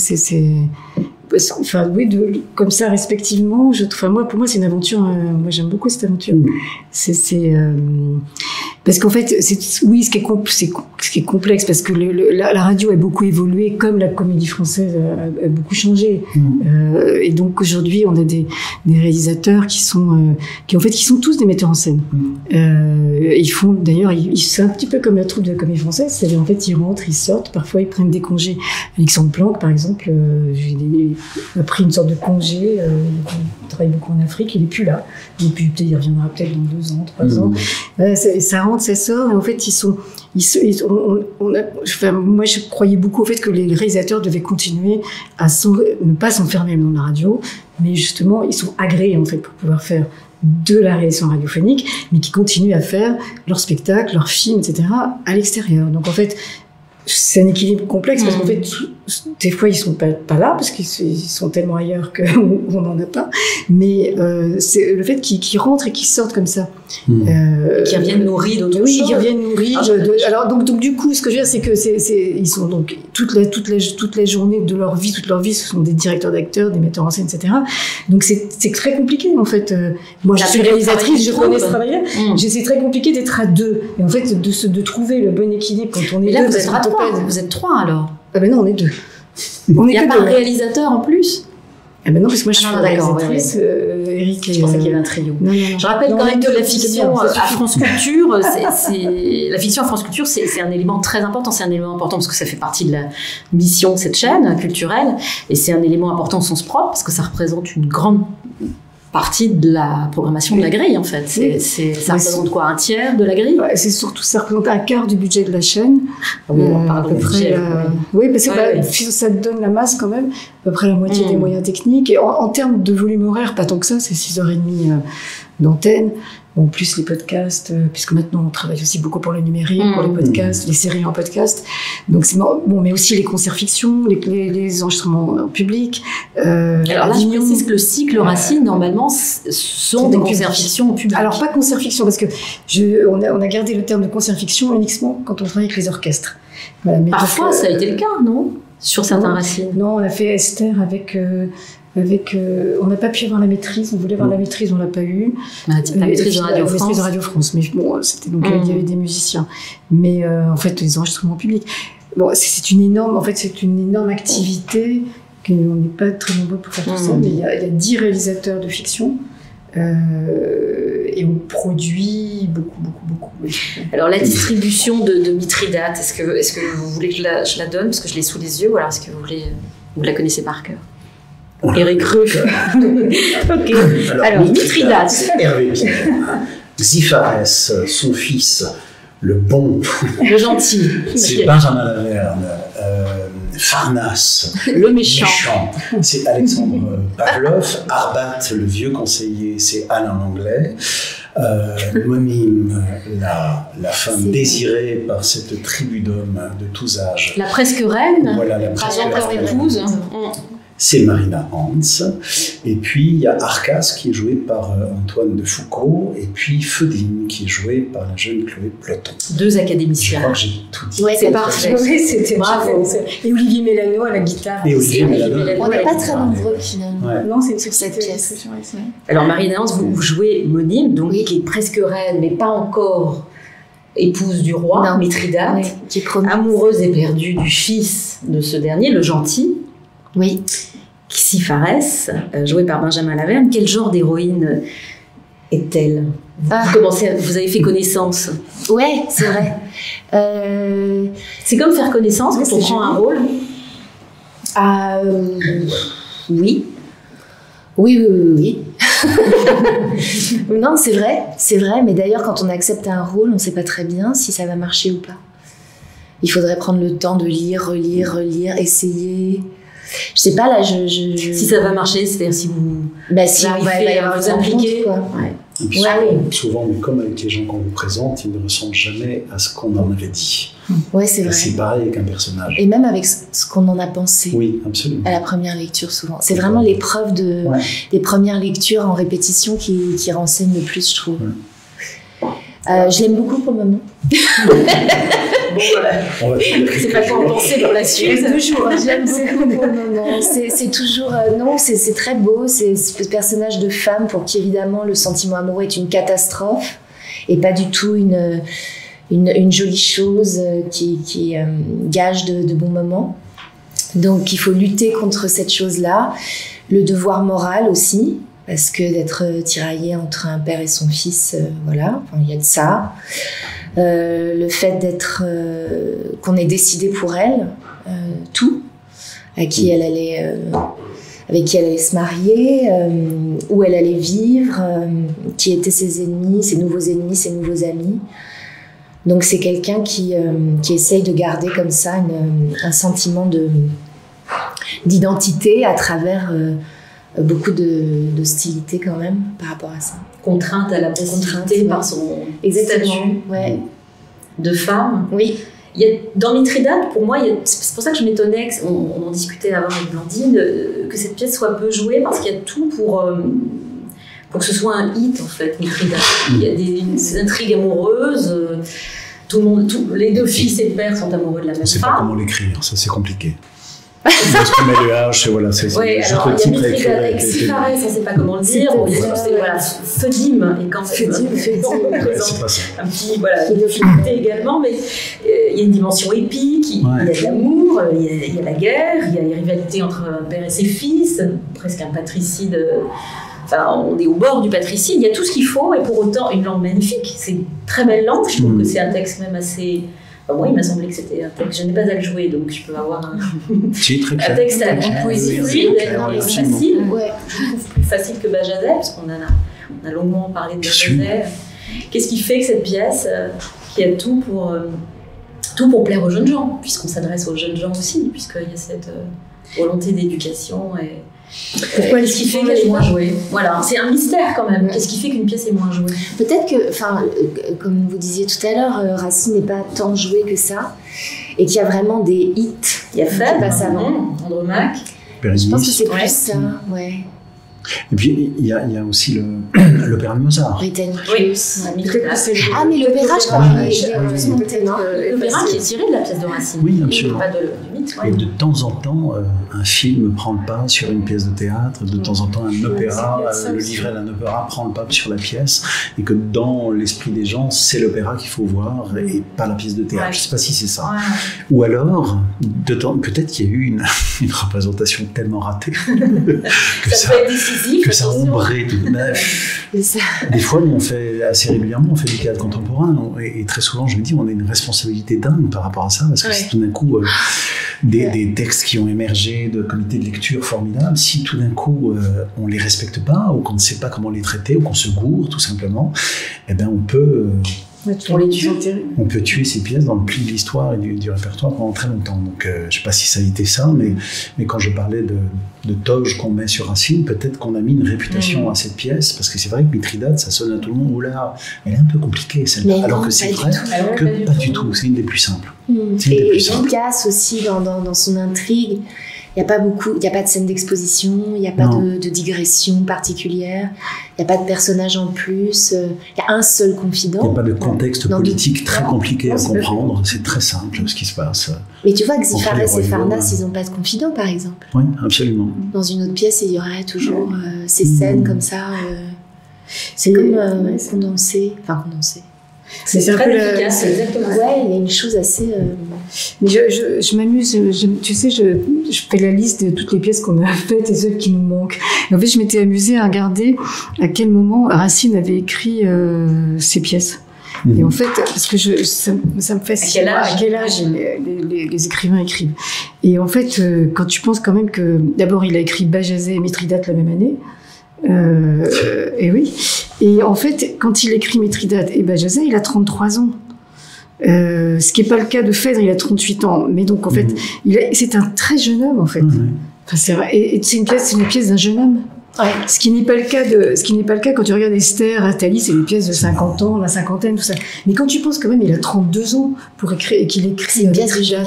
enfin, oui, comme ça, respectivement, pour moi, c'est une aventure, moi j'aime beaucoup cette aventure. Parce qu'en fait, ce qui est complexe, parce que la radio a beaucoup évolué, comme la comédie française a beaucoup changé. Et donc aujourd'hui, on a des réalisateurs qui sont tous des metteurs en scène. Ils font, d'ailleurs, c'est un petit peu comme la troupe de la comédie française, c'est-à-dire en fait, ils rentrent, ils sortent, parfois ils prennent des congés. Alexandre Planck, par exemple, a pris une sorte de congé, il travaille beaucoup en Afrique, il est plus là. Et puis il reviendra peut-être dans 2 ans, 3 ans. Ça rentre, ça sort, et en fait, moi, je croyais beaucoup au fait que les réalisateurs devaient continuer à ne pas s'enfermer dans la radio, mais justement, ils sont agréés, en fait, pour pouvoir faire de la réalisation radiophonique, mais qui continuent à faire leurs spectacles, leurs films, etc., à l'extérieur. Donc, en fait, c'est un équilibre complexe parce qu'en fait, des fois, ils sont pas là parce qu'ils sont tellement ailleurs qu'on n'en a pas. Mais c'est le fait qu'ils rentrent et qu'ils sortent comme ça. Qui reviennent nourris d'autres choses. Oui, qui reviennent nourris. Alors, donc, du coup, ce que je veux dire, c'est que ils sont donc toute la journée de leur vie, toute leur vie, ce sont des directeurs d'acteurs, des metteurs en scène, etc. Donc, c'est très compliqué, en fait. Moi, je suis réalisatrice, je connais ce travail-là. C'est très compliqué d'être à 2. Et en fait, de trouver le bon équilipe quand on est 2. Là, vous êtes à 3. Vous êtes 3 alors. Ah ben non, on est 2. Il n'y a pas un réalisateur en plus? Ah ben non, parce que moi je suis réalisatrice. Eric, je pensais qu'il y avait un trio. Non. Je rappelle quand même que la fiction à France Culture, la fiction à France Culture, c'est un élément très important. C'est un élément important parce que ça fait partie de la mission de cette chaîne culturelle, et c'est un élément important au sens propre parce que ça représente une grande partie de la programmation de la grille, en fait. Ça représente quoi, un tiers de la grille? C'est surtout, ça représente un quart du budget de la chaîne. Oui, on parle de budget. Oui, parce que ça te donne la masse quand même, à peu près la moitié des moyens techniques. Et en termes de volume horaire, pas tant que ça, c'est 6h30 d'antenne. bon, plus les podcasts, puisque maintenant on travaille aussi beaucoup pour le numérique, pour les podcasts, les séries en podcast. Donc c'est bon, mais aussi les concerts fiction, les enregistrements en public. Alors là, je précise que le cycle Racine, normalement, sont des concerts fiction en public. Alors pas concert fiction, parce que on a gardé le terme de concert fiction uniquement quand on travaille avec les orchestres. Voilà, mais parfois, ça a été le cas, non? Sur certains Racines. Non, on a fait Esther avec on n'a pas pu avoir la maîtrise, on voulait avoir la maîtrise, on l'a pas eu. La maîtrise de Radio France. De Radio France, mais bon, c'était donc il y avait des musiciens. Mais en fait, les enregistrements publics, bon, c'est une énorme activité. On n'est pas très nombreux pour faire tout ça, mais il y a 10 réalisateurs de fiction. Et on produit beaucoup. Oui. Alors la distribution de Mithridate, est-ce que vous voulez que je la donne parce que je l'ai sous les yeux, ou alors est-ce que vous la connaissez par cœur? Eric Ruck. Ok. Alors Mithridate. Hervé Pierre. Xiphares, son fils, le bon. Le gentil. C'est Benjamin Laverne. Farnas, le méchant. C'est Alexandre Pavlov. Arbat, le vieux conseiller, c'est Alain Langlais. Monime, la femme désirée par cette tribu d'hommes de tous âges. La presque reine. Voilà, la presque reine. Épouse. C'est Marina Hans. Et puis, il y a Arcas, qui est joué par Antoine de Foucault. Et puis, Fedine, qui est joué par la jeune Chloé Ploton. 2 académiciens. Je crois que j'ai tout dit. Ouais, c'est parfait. Oui, c'était bravo. Et Olivier Mélano à la guitare. Et Olivier Mélano. On n'est pas très nombreux, finalement. Ouais. Non, c'est sur cette pièce. Alors, Marina Hans, vous jouez Monime, donc, qui est presque reine, mais pas encore épouse du roi, Mithridate, qui est amoureuse éperdue du fils de ce dernier, le gentil. Oui. Xiphares, jouée par Benjamin Laverne. Quel genre d'héroïne est-elle? Vous avez fait connaissance. Ouais, c'est vrai. C'est comme faire connaissance quand on prend un rôle. Oui. Oui. Non, c'est vrai. Mais d'ailleurs, quand on accepte un rôle, on ne sait pas très bien si ça va marcher ou pas. Il faudrait prendre le temps de lire, relire, essayer. Je sais pas, là, Si ça va marcher, c'est-à-dire si vous arrivez à vous impliquer. Et puis souvent, mais comme avec les gens qu'on vous présente, ils ne ressemblent jamais à ce qu'on en avait dit. Ouais, c'est vrai. C'est pareil avec un personnage. Et même avec ce qu'on en a pensé. Oui, absolument. À la première lecture, souvent. C'est vraiment l'épreuve des premières lectures en répétition qui renseigne le plus, je trouve. Ouais. Je l'aime beaucoup pour le moment. C'est pas quoi en penser pour la suite. J'aime beaucoup pour le moment. C'est toujours c'est très beau. C'est ce personnage de femme pour qui évidemment le sentiment amoureux est une catastrophe et pas du tout une jolie chose qui gage de bons moments. Donc il faut lutter contre cette chose-là. Le devoir moral aussi, parce que d'être tiraillé entre un père et son fils, il y a de ça. Le fait qu'on ait décidé pour elle tout, avec qui elle allait se marier, où elle allait vivre, qui étaient ses ennemis, ses nouveaux amis. Donc c'est quelqu'un qui essaye de garder comme ça un sentiment d'identité à travers beaucoup d'hostilité quand même par rapport à ça. Contrainte à la possibilité par son statut de femme. Oui. Dans Mithridate, pour moi, c'est pour ça que je m'étonnais, on en discutait avant avec Blandine, que cette pièce soit peu jouée, parce qu'il y a tout pour que ce soit un hit, en fait, Mithridate. Il y a des intrigues amoureuses, les 2 fils et le père sont amoureux de la même femme. On ne sait pas comment l'écrire, ça c'est compliqué. Parce qu'on met le H, voilà, c'est alors il y a Mithridate avec Xiphares, on ne sait pas comment le dire. Fedime, et quand Fedime présente un petit difficulté également, mais il y a une dimension épique, il y a de l'amour, il y a la guerre, il y a les rivalités entre un père et ses fils, presque un patricide. On est au bord du patricide, il y a tout ce qu'il faut, et pour autant une langue magnifique. C'est une très belle langue, je trouve que c'est un texte même assez. Moi, il m'a semblé que c'était un texte. Je n'ai pas à le jouer, donc je peux avoir un texte à la poésie fluide, facile. Je trouve plus facile que Bajazet, parce qu'on a longuement parlé de Bajazet. Qu'est-ce qui fait que cette pièce, qui a tout pour plaire aux jeunes gens, puisqu'on s'adresse aux jeunes gens aussi, puisqu'il y a volonté d'éducation. Et pourquoi est-ce qui fait qu'elle est moins jouée? Voilà, c'est un mystère quand même. Qu'est-ce qui fait qu'une pièce est moins jouée? Peut-être que, comme vous disiez tout à l'heure, Racine n'est pas tant joué que ça, et qu'il y a vraiment des hits. Il y a Fed, passe avant. Andromaque. Je pense que c'est plus ça, ouais. Et puis, il y a aussi l'opéra de Mozart. Britannique. Oui. Ah, mais l'opéra, je crois qu'il est plus monté, non? L'opéra qui est tiré de la pièce de Racine. Oui, absolument. Pas du mythe. Et de temps en temps, un film prend le pas sur une pièce de théâtre. De temps en temps, un opéra, le livret d'un opéra prend le pas sur la pièce. Et que dans l'esprit des gens, c'est l'opéra qu'il faut voir et pas la pièce de théâtre. Je ne sais pas si c'est ça. Ou alors, peut-être qu'il y a eu une représentation tellement ratée que ça peut être décisif, que ça ombrait tout. Des fois, on fait assez régulièrement, on fait du théâtre contemporain, et très souvent, je me dis, on a une responsabilité dingue par rapport à ça, parce que c'est tout d'un coup des textes qui ont émergé de comités de lecture formidables. Si tout d'un coup, on les respecte pas, ou qu'on ne sait pas comment les traiter, ou qu'on se gourre, tout simplement, eh ben, on peut... On peut tuer ces pièces dans le pli de l'histoire et du répertoire pendant très longtemps. Donc, je ne sais pas si ça a été ça, mais quand je parlais de toge qu'on met sur Racine, peut-être qu'on a mis une réputation à cette pièce, parce que c'est vrai que Mithridate, ça sonne à tout le monde. Oula, elle est un peu compliquée celle-là, alors que c'est vrai que pas du tout. C'est une des plus simples. Et Picasso aussi dans son intrigue. Il n'y a pas de scène d'exposition, il n'y a pas de digression particulière, il n'y a pas de personnage en plus, il y a un seul confident. Il n'y a pas de contexte politique très compliqué à comprendre, c'est très simple ce qui se passe. Mais tu vois, Xiphares et Pharnace, ils n'ont pas de confident par exemple. Oui, absolument. Dans une autre pièce, il y aurait toujours ces scènes comme ça. C'est comme condensé. C'est très efficace, exactement. Ouais, il y a une chose assez... Mais je m'amuse, tu sais, je fais la liste de toutes les pièces qu'on a faites et celles qui nous manquent. Et en fait, je m'étais amusée à regarder à quel moment Racine avait écrit ces pièces. Et en fait, parce que ça me fascine. À quel âge les écrivains écrivent. Et en fait, quand tu penses quand même que... D'abord, il a écrit Bajazet et Mithridate la même année. Et oui. Et en fait, quand il écrit Mithridate et Bajazet, il a 33 ans. Ce qui n'est pas le cas de Phèdre, il a 38 ans. Mais donc, en fait, c'est un très jeune homme, en fait. Enfin, c'est vrai. Et c'est une pièce d'un jeune homme. Ouais. Ce qui n'est pas le cas quand tu regardes Esther, Athalie, c'est des pièces de 50 ans, la cinquantaine, tout ça. Mais quand tu penses quand même, il a 32 ans pour écrire, et qu'il écrit. C'est une pièce déjà.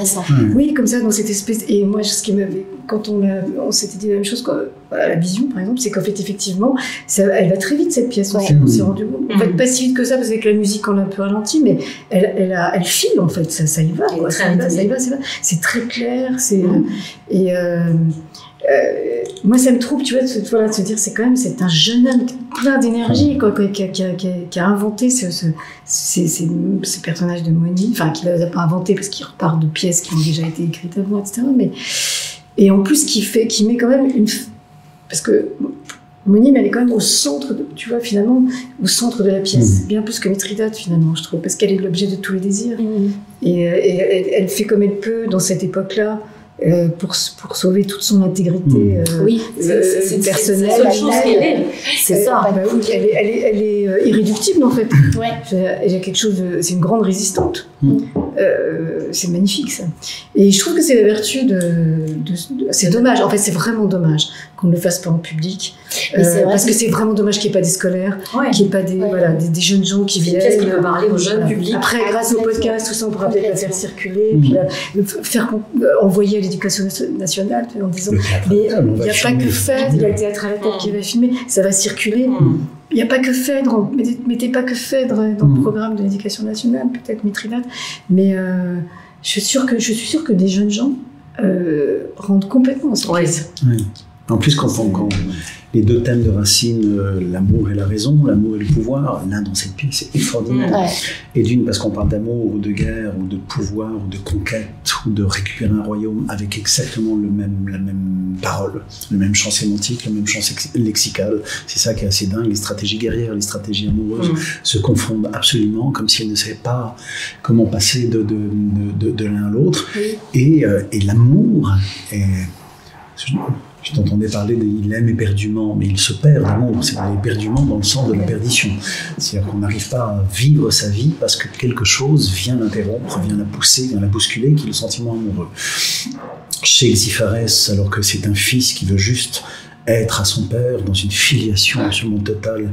Oui, comme ça, dans cette espèce. Et moi, ce qui m'avait, quand on s'était dit la même chose, à la Vision, par exemple, c'est qu'en fait, effectivement, elle va très vite, cette pièce. Ouais. On s'est rendu compte. En fait, pas si vite que ça, parce qu'avec la musique, on l'a un peu ralenti, mais elle file, en fait, ça y va. Quoi, ça y va. C'est très clair, moi, ça me trouble, tu vois, de se dire, c'est un jeune homme plein d'énergie, qui a inventé ce personnage de Monime, enfin, qui ne l'a pas inventé parce qu'il repart de pièces qui ont déjà été écrites avant, etc. Et en plus, qui met quand même parce que Monime, elle est quand même au centre, tu vois, finalement, au centre de la pièce, bien plus que Mithridate, finalement, je trouve, parce qu'elle est l'objet de tous les désirs. Et elle fait comme elle peut dans cette époque-là. Pour sauver toute son intégrité personnelle. C'est la seule chose qu'elle est. C'est ça. Elle est irréductible en fait. Il y a quelque chose c'est une grande résistante. C'est magnifique ça. Et je trouve que c'est la vertu c'est dommage. En fait, c'est vraiment dommage qu'on ne le fasse pas en public. Parce que c'est vraiment dommage qu'il n'y ait pas des scolaires, qu'il n'y ait pas des jeunes gens qui viennent. Qu'est-ce qui peut parler aux jeunes publics. Après, grâce au podcast, tout ça, on pourra peut-être la faire circuler, puis faire envoyer à l'Éducation nationale en disant mais il n'y a pas que Phèdre, il y a le théâtre à la tête qui va filmer, ça va circuler. Il n'y a pas que Phèdre, mettez pas que Phèdre dans le programme de l'Éducation nationale, peut-être Mithridate, mais je suis sûre que des jeunes gens rentrent complètement cette pièce. En plus, quand les deux thèmes de Racine, l'amour et la raison, l'amour et le pouvoir, l'un dans cette pièce, c'est extraordinaire. Et d'une, parce qu'on parle d'amour ou de guerre ou de pouvoir ou de conquête ou de récupérer un royaume avec exactement la même parole, le même champ sémantique, le même champ lexical. C'est ça qui est assez dingue. Les stratégies guerrières, les stratégies amoureuses se confondent absolument, comme si elles ne savaient pas comment passer de l'un à l'autre. Et l'amour est... Je t'entendais parler de « il aime éperdument », mais il se perd d'amour. C'est éperdument dans le sens de la perdition. C'est-à-dire qu'on n'arrive pas à vivre sa vie parce que quelque chose vient l'interrompre, vient la pousser, vient la bousculer, qui est le sentiment amoureux. chez Xifares, alors que c'est un fils qui veut juste être à son père dans une filiation absolument totale.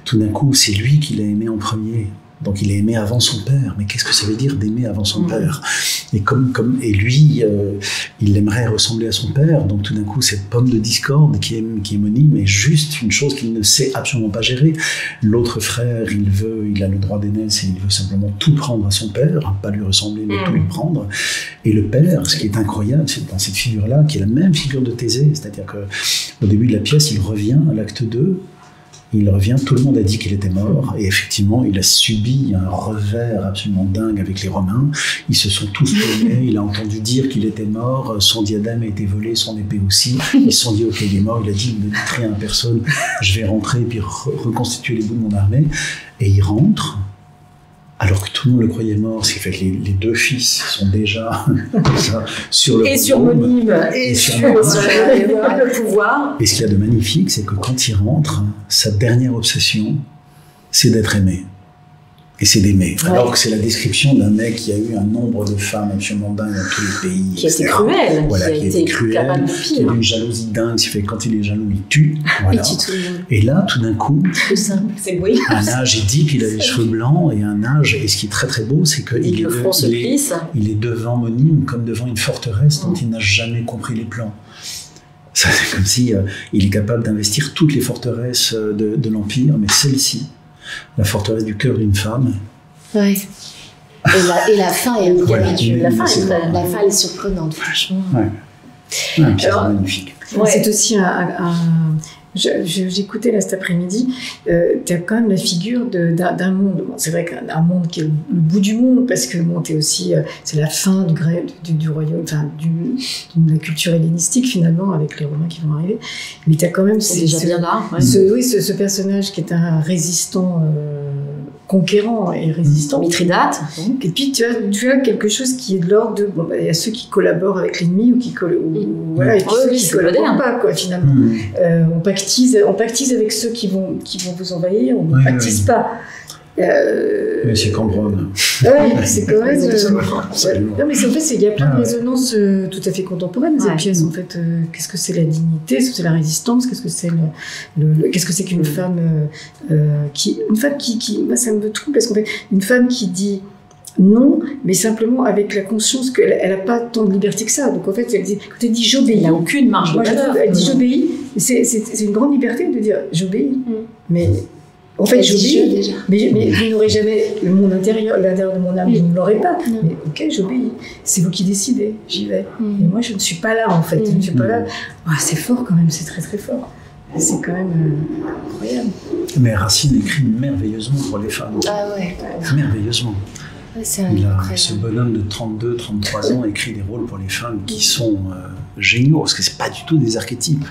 Tout d'un coup, c'est lui qui l'a aimé en premier. Donc il est aimé avant son père. Mais qu'est-ce que ça veut dire d'aimer avant son père ? Et lui, il aimerait ressembler à son père. Donc tout d'un coup, cette pomme de discorde qui est monime est juste une chose qu'il ne sait absolument pas gérer. L'autre frère, il a le droit d'aînesse et il veut simplement tout prendre à son père, pas lui ressembler, mais tout lui prendre. Et le père, ce qui est incroyable, c'est dans cette figure-là, qui est la même figure de Thésée, c'est-à-dire qu'au début de la pièce, il revient à l'acte 2. Il revient, tout le monde a dit qu'il était mort, et effectivement, il a subi un revers absolument dingue avec les Romains. Ils se sont tous tournés, il a entendu dire qu'il était mort, son diadème a été volé, son épée aussi. Ils se sont dit, ok, il est mort, il a dit, ne dites rien à personne, je vais rentrer et puis reconstituer les bouts de mon armée. Et il rentre, alors que tout le monde le croyait mort, ce qui fait que les deux fils sont déjà sur le monime et sur le pouvoir. Et ce qu'il y a de magnifique, c'est que quand il rentre, sa dernière obsession, c'est d'être aimé. Et c'est d'aimer. Ouais. Alors que c'est la description d'un mec qui a eu un nombre de femmes absolument dingues dans tous les pays. Qui a été cruel. Voilà, qui a été cruel, qui a eu une jalousie dingue, ce qui fait que quand il est jaloux, il tue. Voilà. Il tue tout le monde. Et là, tout d'un coup, c'est oui. un âge, il dit qu'il a les cheveux blancs, et un âge, et ce qui est très très beau, c'est qu'il est devant Monime comme devant une forteresse dont il n'a jamais compris les plans. Ça, c'est comme si il est capable d'investir toutes les forteresses de l'Empire, mais celle-ci, la forteresse du cœur d'une femme. Oui. Et la fin est la fin est surprenante, franchement. Ouais. C'est magnifique. Ouais. C'est aussi j'écoutais là cet après-midi, tu as quand même la figure d'un monde. Bon, c'est vrai qu'un monde qui est le bout du monde, parce que bon, c'est la fin du royaume, enfin de la culture hellénistique finalement, avec les Romains qui vont arriver. Mais tu as quand même ce personnage qui est un résistant, conquérant et résistant. Mithridate. Et puis tu as quelque chose qui est de l'ordre de... Bon, il y a ceux qui collaborent avec l'ennemi ou qui voilà, et puis ceux qui ne collaborent pas, quoi, finalement. On pactise avec ceux qui vont vous envahir, on ne pactise pas. Mais c'est Cambronne. Oui, c'est quand même... Non, mais en fait, il y a plein de résonances tout à fait contemporaines, cette pièce, en fait. Qu'est-ce que c'est la dignité? Qu'est-ce que c'est la résistance? Qu'est-ce que c'est qu'est-ce que c'est qu'une femme qui... Moi, ça me trouble, parce qu'en fait, une femme qui dit non, mais simplement avec la conscience qu'elle n'a pas tant de liberté que ça. Donc, en fait, quand elle dit j'obéis... Il n'y a aucune marge de manœuvre. Elle dit j'obéis, c'est une grande liberté de dire j'obéis. Mais... En fait, j'obéis, mais vous n'aurez jamais mon intérieur, l'intérieur de mon âme, vous ne l'aurez pas. Mais ok, j'obéis. C'est vous qui décidez, j'y vais. Et moi, je ne suis pas là, en fait. Je ne suis pas là. C'est fort quand même, c'est très très fort. C'est quand même incroyable. Mais Racine écrit merveilleusement pour les femmes. Ah ouais. Merveilleusement. C'est incroyable. Ce bonhomme de 32-33 ans écrit des rôles pour les femmes qui sont géniaux, parce que ce n'est pas du tout des archétypes.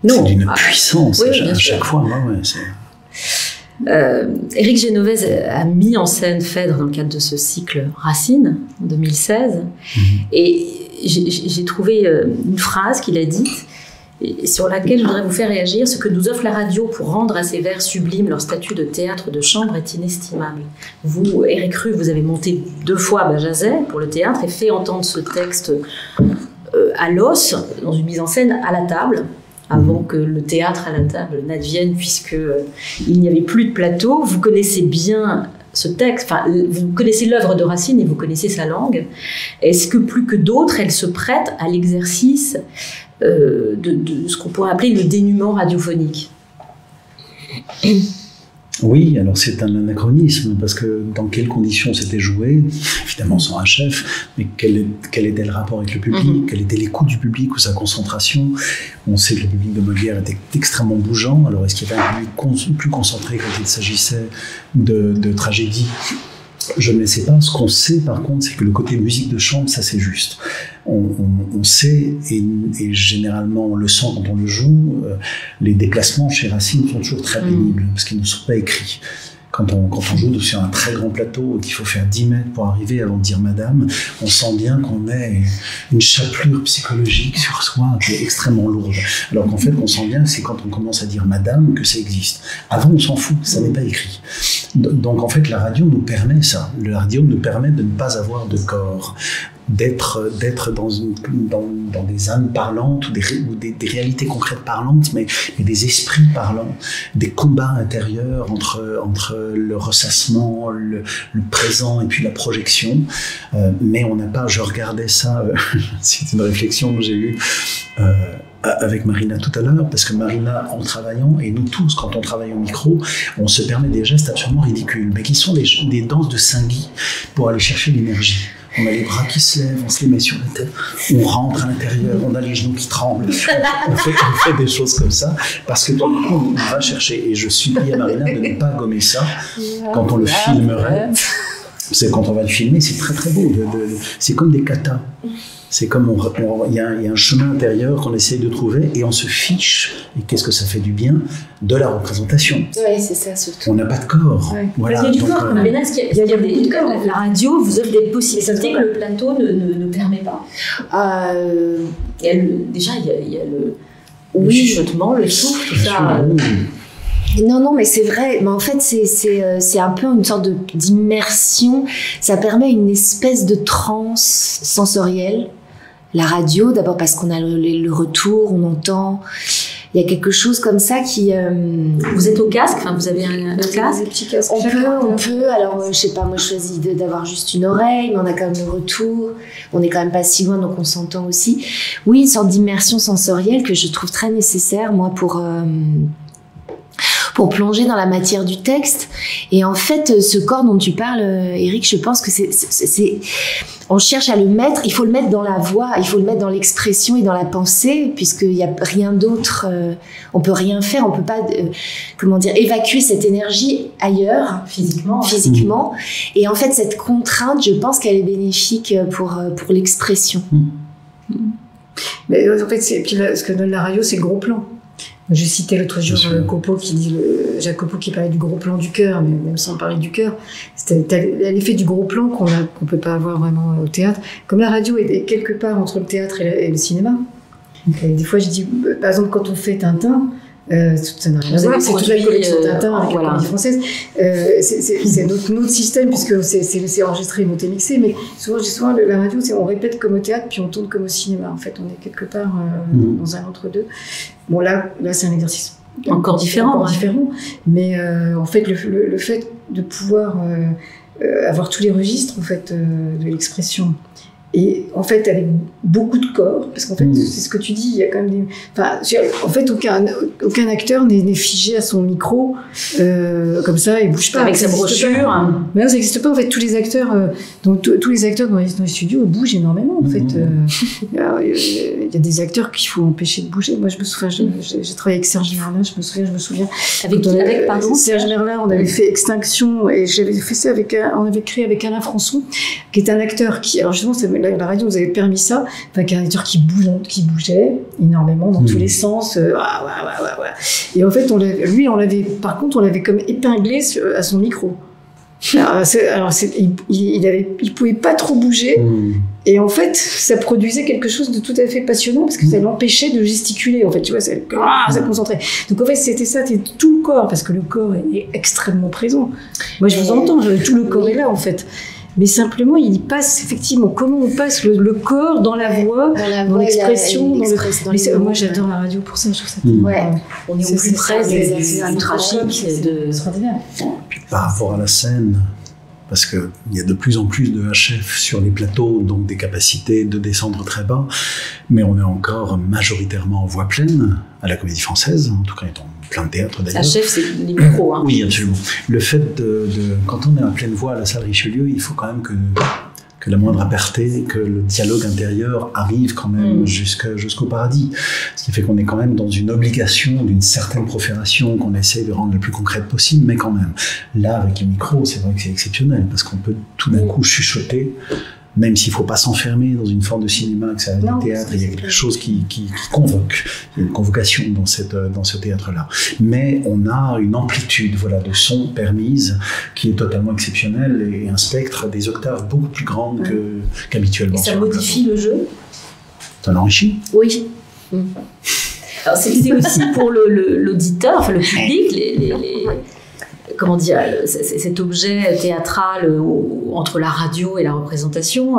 Non. C'est d'une puissance à chaque fois. Éric Genovese a mis en scène Phèdre dans le cadre de ce cycle Racine en 2016 et j'ai trouvé une phrase qu'il a dite sur laquelle je voudrais vous faire réagir. Ce que nous offre la radio pour rendre à ces vers sublimes leur statut de théâtre de chambre est inestimable. Vous, Éric Rue, vous avez monté 2 fois Bajazet pour le théâtre et fait entendre ce texte à l'os, dans une mise en scène à la table, avant que le théâtre à la table n'advienne, puisqu'il n'y avait plus de plateau. Vous connaissez bien ce texte, vous connaissez l'œuvre de Racine et vous connaissez sa langue. Est-ce que plus que d'autres, elle se prête à l'exercice de ce qu'on pourrait appeler le dénuement radiophonique? Oui, alors c'est un anachronisme, parce que dans quelles conditions c'était joué, évidemment sans un chef, mais quel était le rapport avec le public, quelle était l'écoute du public ou sa concentration. On sait que le public de Molière était extrêmement bougeant, alors est-ce qu'il y avait un public plus concentré quand il s'agissait de tragédie? Je ne le sais pas. Ce qu'on sait par contre, c'est que le côté musique de chambre, ça c'est juste. On sait, et généralement on le sent quand on le joue, les déplacements chez Racine sont toujours très pénibles, parce qu'ils ne sont pas écrits. Quand on joue sur un très grand plateau, qu'il faut faire 10 mètres pour arriver avant de dire madame, on sent bien qu'on a une chapelure psychologique sur soi qui est extrêmement lourde. Alors qu'en fait, on sent bien que c'est quand on commence à dire madame que ça existe. Avant, on s'en fout, ça n'est pas écrit. Donc en fait, la radio nous permet ça. La radio nous permet de ne pas avoir de corps. d'être dans des âmes parlantes ou des réalités concrètes parlantes, mais des esprits parlants, des combats intérieurs entre le ressassement, le présent et puis la projection. Mais on n'a pas, je regardais ça, c'est une réflexion que j'ai eue avec Marina tout à l'heure, parce que Marina, en travaillant, et nous tous, quand on travaille au micro, on se permet des gestes absolument ridicules, mais qui sont des danses de Saint-Guy pour aller chercher l'énergie. On a les bras qui se lèvent, on se les met sur la tête, on rentre à l'intérieur, on a les genoux qui tremblent, on fait des choses comme ça, parce que tout le coup, on va chercher. Et je supplie à Marina de ne pas gommer ça quand on le filmerait. C'est quand on va le filmer, c'est très très beau. C'est comme des katas. C'est comme il y a un chemin intérieur qu'on essaye de trouver et on se fiche, et qu'est-ce que ça fait du bien, de la représentation. Oui, c'est ça surtout. On n'a pas de corps. Ouais. Voilà. Il y a du corps, mais là, il y a des corps. La radio vous offre des possibilités que le plateau ne permet pas. Déjà, il y a le chuchotement, le souffle, tout ça. Non, mais c'est vrai. Mais en fait, c'est un peu une sorte d'immersion. Ça permet une espèce de transe sensorielle. La radio, d'abord parce qu'on a le retour, on entend. Il y a quelque chose comme ça qui... Vous êtes au casque, enfin vous avez un casque, des petits casques. On peut. Alors, je sais pas, moi je choisis d'avoir juste une oreille, mais on a quand même le retour. On est quand même pas si loin, donc on s'entend aussi. Oui, une sorte d'immersion sensorielle que je trouve très nécessaire, moi, pour plonger dans la matière du texte. Et en fait, ce corps dont tu parles, Eric, je pense que on cherche à le mettre, il faut le mettre dans la voix, il faut le mettre dans l'expression et dans la pensée, puisqu'il n'y a rien d'autre, on peut rien faire, on peut pas, évacuer cette énergie ailleurs, physiquement. Et en fait, cette contrainte, je pense qu'elle est bénéfique pour l'expression. Mais en fait, ce que donne la radio, c'est le gros plan. Je citais l'autre jour Jacques Copeau qui parlait du gros plan du cœur, mais même sans parler du cœur, c'était l'effet du gros plan qu'on peut pas avoir vraiment au théâtre. Comme la radio est quelque part entre le théâtre et le cinéma. Et des fois, je dis, par exemple, quand on fait Tintin, ça n'a rien à voir, c'est toute la collection Tintin avec la comédie française. C'est notre système, puisque c'est enregistré, noté, mixé, mais souvent la radio, on répète comme au théâtre, puis on tourne comme au cinéma. En fait, on est quelque part dans un entre-deux. Bon, là c'est un exercice encore différent, mais en fait, le fait de pouvoir avoir tous les registres en fait, de l'expression, et en fait avec beaucoup de corps, parce qu'en fait c'est ce que tu dis, il y a quand même en fait aucun acteur n'est figé à son micro comme ça, il bouge pas avec sa brochure. Mais non, ça n'existe pas en fait. Tous les acteurs dans les studios bougent énormément en fait. Il y a des acteurs qu'il faut empêcher de bouger. Moi je me souviens, j'ai travaillé avec Serge Merlin, je me souviens avec Serge Merlin, on avait fait Extinction, et j'avais fait ça on avait créé avec Alain Françon, qui est un acteur qui, alors justement la radio nous avait permis ça, enfin, un acteur qui bougeait énormément dans tous les sens, et en fait on l'avait comme épinglé à son micro. Il pouvait pas trop bouger, et en fait ça produisait quelque chose de tout à fait passionnant, parce que ça l'empêchait de gesticuler, en fait, tu vois, ça concentrait. Donc en fait c'était tout le corps, parce que le corps est extrêmement présent. Moi je vous entends, tout le corps est là en fait. Mais simplement, il passe effectivement, comment on passe le corps dans la voix, dans l'expression. Moi, j'adore la radio pour ça, je trouve ça. On est au plus près du trafic. Par rapport à la scène, parce qu'il y a de plus en plus de HF sur les plateaux, donc des capacités de descendre très bas, mais on est encore majoritairement en voix pleine, à la Comédie Française, en tout cas dans plein de théâtres d'ailleurs. HF, c'est les micros. Oui, absolument. Le fait quand on est en pleine voix à la salle Richelieu, il faut quand même que la moindre aparté, que le dialogue intérieur arrive quand même jusqu'au paradis. Ce qui fait qu'on est quand même dans une obligation d'une certaine profération qu'on essaie de rendre le plus concrète possible, mais quand même. Là, avec les micros, c'est vrai que c'est exceptionnel, parce qu'on peut tout d'un coup chuchoter, même s'il ne faut pas s'enfermer dans une forme de cinéma, que ça a du théâtre, il y a quelque chose qui convoque. Il y a une convocation dans ce théâtre-là. Mais on a une amplitude de son permise qui est totalement exceptionnelle, et un spectre des octaves beaucoup plus grandes qu'habituellement. Et ça modifie le jeu ? Ça l'enrichit ? Oui. Alors c'est aussi pour l'auditeur, enfin le public, comment dire, cet objet théâtral entre la radio et la représentation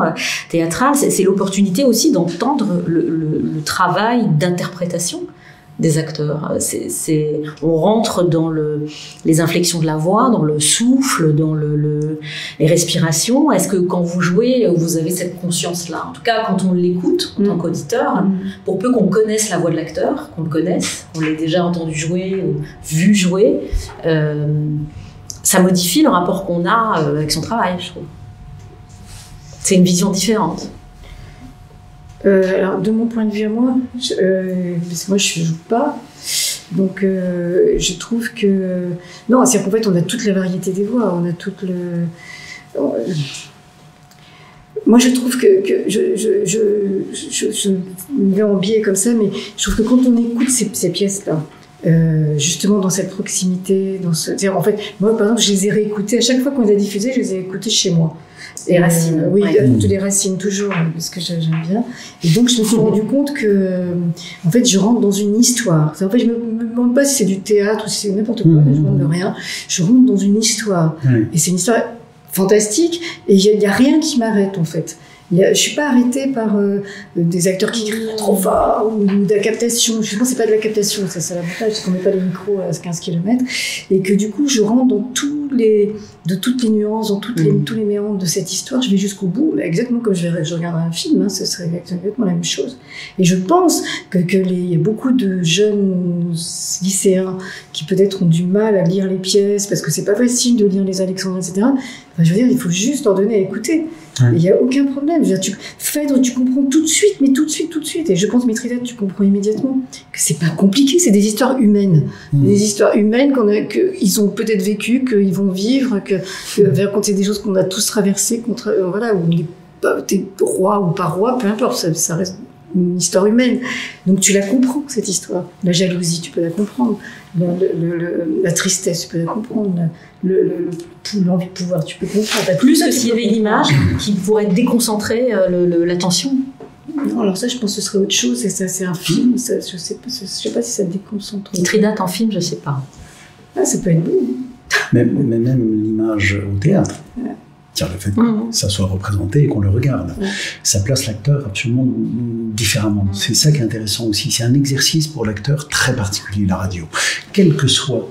théâtrale, c'est l'opportunité aussi d'entendre le travail d'interprétation des acteurs. On rentre dans les inflexions de la voix, dans le souffle, dans les respirations. Est-ce que quand vous jouez, vous avez cette conscience-là? En tout cas, quand on l'écoute en tant qu'auditeur, pour peu qu'on connaisse la voix de l'acteur, qu'on le connaisse, qu'on l'ait déjà entendu jouer ou vu jouer, ça modifie le rapport qu'on a avec son travail, je trouve. C'est une vision différente. Alors, de mon point de vue à moi, parce que moi je ne joue pas, donc je trouve que... Non, c'est-à-dire qu'en fait on a toute la variété des voix, on a toute le... Moi je trouve que je me mets en biais comme ça, mais je trouve que quand on écoute ces pièces-là, justement dans cette proximité, en fait, moi par exemple je les ai réécoutées, à chaque fois qu'on les a diffusées, je les ai écoutées chez moi. Les racines. Oui, toutes les racines, toujours, parce que j'aime bien. Et donc, je me suis rendu compte que, en fait, je rentre dans une histoire. En fait, je me demande pas si c'est du théâtre ou si c'est n'importe quoi, je ne demande de rien. Je rentre dans une histoire. Et c'est une histoire fantastique, et il n'y a rien qui m'arrête, en fait. Je ne suis pas arrêtée par des acteurs qui crient trop fort ou de la captation. Je pense que ce n'est pas de la captation, ça c'est l'avantage, c'est qu'on ne met pas les micros à 15 km. Et que du coup, je rentre dans toutes les nuances, dans tous les méandres de cette histoire. Je vais jusqu'au bout, exactement comme je regarderais un film, ce serait exactement la même chose. Et je pense qu'il y a beaucoup de jeunes lycéens qui peut-être ont du mal à lire les pièces parce que c'est pas facile de lire les Alexandrins, etc. Enfin, je veux dire, il faut juste leur donner à écouter. Il n'y a aucun problème. Je veux dire, Phèdre, tu comprends tout de suite, mais tout de suite. Et je pense Mithridate, tu comprends immédiatement. Que c'est pas compliqué, c'est des histoires humaines. Des histoires humaines qu'ils ont peut-être vécues, qu'ils vont vivre, quand c'est des choses qu'on a tous traversées, voilà, où t'es roi ou pas roi, peu importe, ça reste une histoire humaine. Donc tu la comprends, cette histoire. La jalousie, tu peux la comprendre. La tristesse, tu peux la comprendre. L'envie de pouvoir, tu peux comprendre. Plus que s'il y avait une image qui pourrait déconcentrer l'attention. Non, alors ça, je pense que ce serait autre chose. Et ça, c'est un film. Ça, je sais pas si ça déconcentre. Mithridate en film, je sais pas. Ah, ça peut être beau. Mais même l'image au théâtre. Tiens, le fait que ça soit représenté et qu'on le regarde, ça place l'acteur absolument différemment. C'est ça qui est intéressant aussi. C'est un exercice pour l'acteur très particulier, la radio. Quel que soit.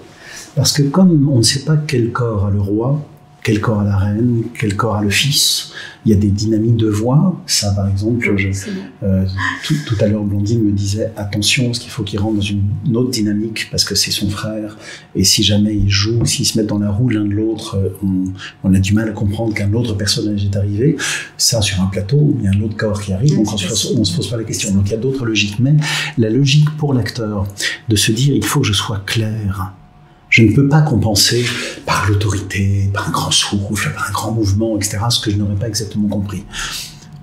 Parce que comme on ne sait pas quel corps a le roi, quel corps a la reine, quel corps a le fils, il y a des dynamiques de voix. Ça, par exemple, tout à l'heure, Blandine me disait attention, parce qu'il faut qu'il rentre dans une autre dynamique, parce que c'est son frère. Et si jamais ils jouent, s'ils se mettent dans la roue l'un de l'autre, on a du mal à comprendre qu'un autre personnage est arrivé. Ça, sur un plateau, il y a un autre corps qui arrive, donc on se pose pas la question. Donc il y a d'autres logiques. Mais la logique pour l'acteur, de se dire il faut que je sois clair. Je ne peux pas compenser par l'autorité, par un grand souffle, par un grand mouvement, etc., ce que je n'aurais pas exactement compris.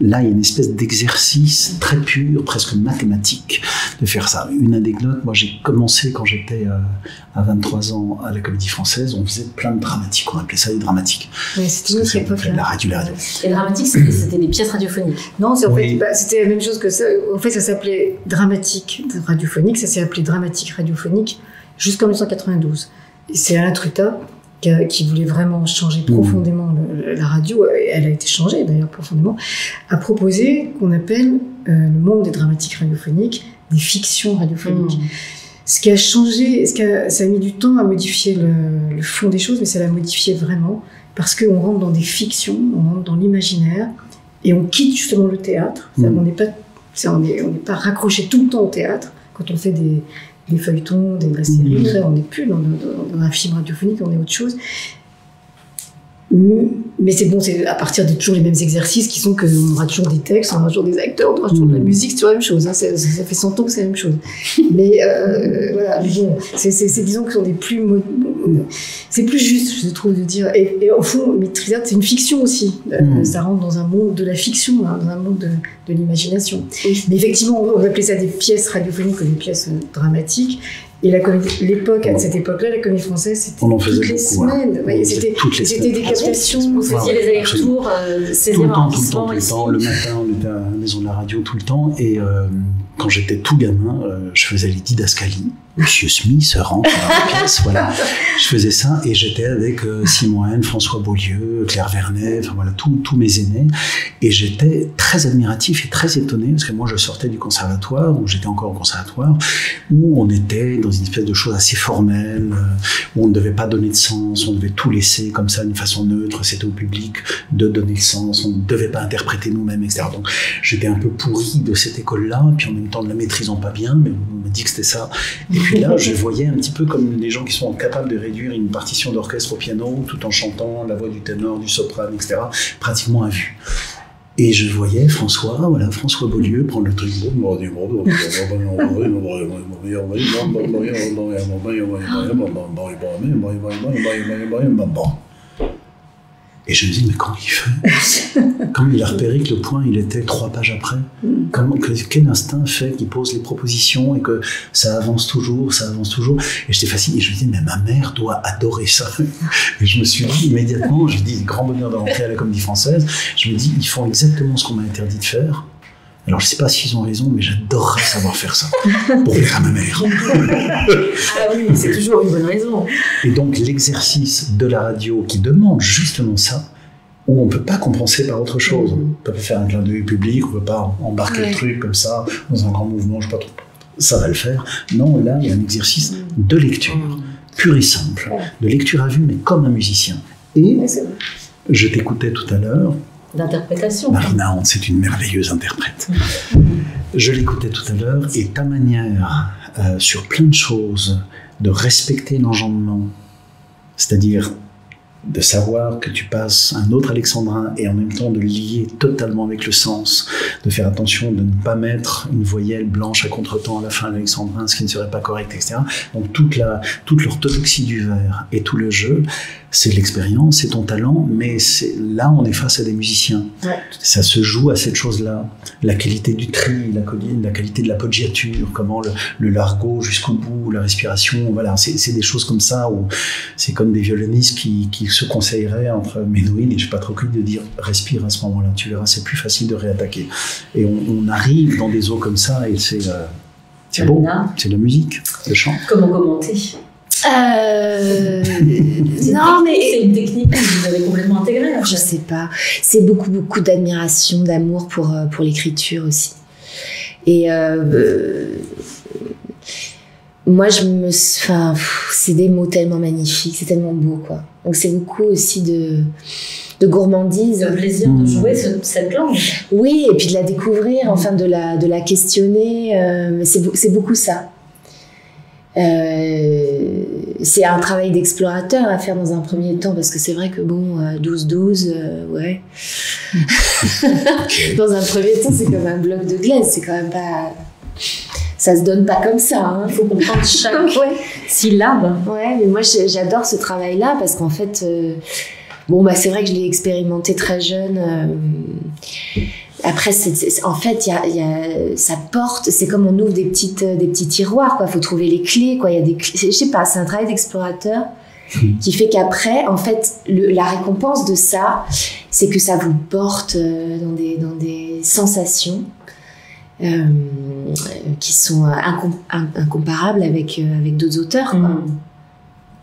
Là, il y a une espèce d'exercice très pur, presque mathématique, de faire ça. Une anecdote, moi j'ai commencé quand j'étais à 23 ans à la Comédie Française, on faisait plein de dramatiques, on appelait ça des dramatiques. Oui, c'était une autre époque. La radio. Les dramatiques, c'était des pièces radiophoniques. Non, c'était la même chose que ça. En fait, ça s'appelait dramatique radiophonique, ça s'est appelé dramatique radiophonique jusqu'en 1992. C'est Alain Trutat qui voulait vraiment changer profondément la radio, elle a été changée d'ailleurs profondément, a proposé qu'on appelle le monde des dramatiques radiophoniques des fictions radiophoniques. Ce qui a changé, ça a mis du temps à modifier le fond des choses, mais ça l'a modifié vraiment, parce qu'on rentre dans des fictions, on rentre dans l'imaginaire, et on quitte justement le théâtre. On n'est pas raccroché tout le temps au théâtre, quand on fait des feuilletons, des séries, on n'est plus dans un film radiophonique, on est autre chose. Mais c'est bon, c'est à partir de toujours les mêmes exercices qui sont qu'on aura toujours des textes, on aura toujours des acteurs, on aura toujours de la musique, c'est toujours la même chose. Hein, ça fait 100 ans que c'est la même chose. Mais voilà, bon, disons qu'on est plus... c'est plus juste, je trouve, de dire... Et au fond, Mithridate, c'est une fiction aussi. Ça rentre dans un monde de la fiction, dans un monde de l'imagination. Mais effectivement, on appelait ça des pièces radiophoniques ou des pièces dramatiques. Et à cette époque-là, la Comédie Française, c'était toutes les semaines. Ouais, c'était des captations. Vous faisiez les allers-retours, tout le temps. Le matin, on était à la maison de la radio tout le temps. Et quand j'étais tout gamin, je faisais les didascalies. Monsieur Smith rentre dans la pièce, voilà. Je faisais ça et j'étais avec Simon Haine, François Beaulieu, Claire Vernet, enfin voilà, tous mes aînés. Et j'étais très admiratif et très étonné parce que moi je sortais du conservatoire, ou j'étais encore au conservatoire, où on était dans une espèce de chose assez formelle, où on ne devait pas donner de sens, on devait tout laisser comme ça d'une façon neutre, c'était au public de donner le sens, on ne devait pas interpréter nous-mêmes, etc. Donc j'étais un peu pourri de cette école-là, puis en même temps ne la maîtrisant pas bien, mais on m'a dit que c'était ça. Et puis là, je voyais un petit peu comme les gens qui sont capables de réduire une partition d'orchestre au piano tout en chantant la voix du ténor, du soprano, etc., pratiquement à vue. Et je voyais François Beaulieu prendre le truc. Et je me dis, mais comment il fait? Comment il a repéré que le point, il était 3 pages après? Quel instinct fait qu'il pose les propositions et que ça avance toujours? Et j'étais fasciné. Et je me dis, mais ma mère doit adorer ça. Et je me suis dit immédiatement, je dis, grand bonheur de rentrer à la Comédie Française. Je me dis, ils font exactement ce qu'on m'a interdit de faire. Alors, je ne sais pas s'ils ont raison, mais j'adorerais savoir faire ça pour plaire à ma mère. Ah oui, c'est toujours une bonne raison. Et donc, l'exercice de la radio qui demande justement ça, où on ne peut pas compenser par autre chose. On ne peut pas faire un clin d'œil public, on ne peut pas embarquer le truc comme ça, dans un grand mouvement, je ne sais pas trop. Ça va le faire. Non, là, il y a un exercice de lecture, pur et simple, de lecture à vue, mais comme un musicien. Et je t'écoutais tout à l'heure, d'interprétation. Marina Hant, c'est une merveilleuse interprète. Je l'écoutais tout à l'heure, et ta manière, sur plein de choses, de respecter l'enjambement, c'est-à-dire de savoir que tu passes un autre alexandrin et en même temps de lier totalement avec le sens, de faire attention de ne pas mettre une voyelle blanche à contretemps à la fin de l'alexandrin, ce qui ne serait pas correct, etc. Donc toute l'orthodoxie du vers et tout le jeu, c'est l'expérience, c'est ton talent, mais là on est face à des musiciens. Ouais. Ça se joue à cette chose-là. La qualité du tri, la qualité de l'appoggiature, comment le largo jusqu'au bout, la respiration, voilà, c'est des choses comme ça où c'est comme des violonistes qui se conseilleraient entre Menuhin et je sais pas trop qui de dire respire à ce moment-là, tu verras, c'est plus facile de réattaquer. Et on arrive dans des eaux comme ça et c'est beau, c'est de la musique, le chant. Comment commenter? Non, mais c'est une technique que vous avez complètement intégrée. Je sais pas. C'est beaucoup d'admiration, d'amour pour l'écriture aussi. Et moi, c'est des mots tellement magnifiques, c'est tellement beau, quoi. Donc c'est beaucoup aussi de gourmandise. Le plaisir de jouer cette langue. Oui, et puis de la découvrir, enfin de la questionner. C'est beaucoup ça. C'est un travail d'explorateur à faire dans un premier temps parce que c'est vrai que 12-12 ouais dans un premier temps c'est comme un bloc de glace, c'est quand même pas, ça se donne pas comme ça, hein. Il faut comprendre chaque syllabe. Ouais, mais moi j'adore ce travail là parce qu'en fait c'est vrai que je l'ai expérimenté très jeune. Après, en fait, ça porte, c'est comme on ouvre des petits tiroirs, quoi. Faut trouver les clés, quoi. Il y a des clés, je sais pas, c'est un travail d'explorateur qui fait qu'après, en fait, la récompense de ça, c'est que ça vous porte dans des sensations qui sont incomparables avec d'autres auteurs, quoi.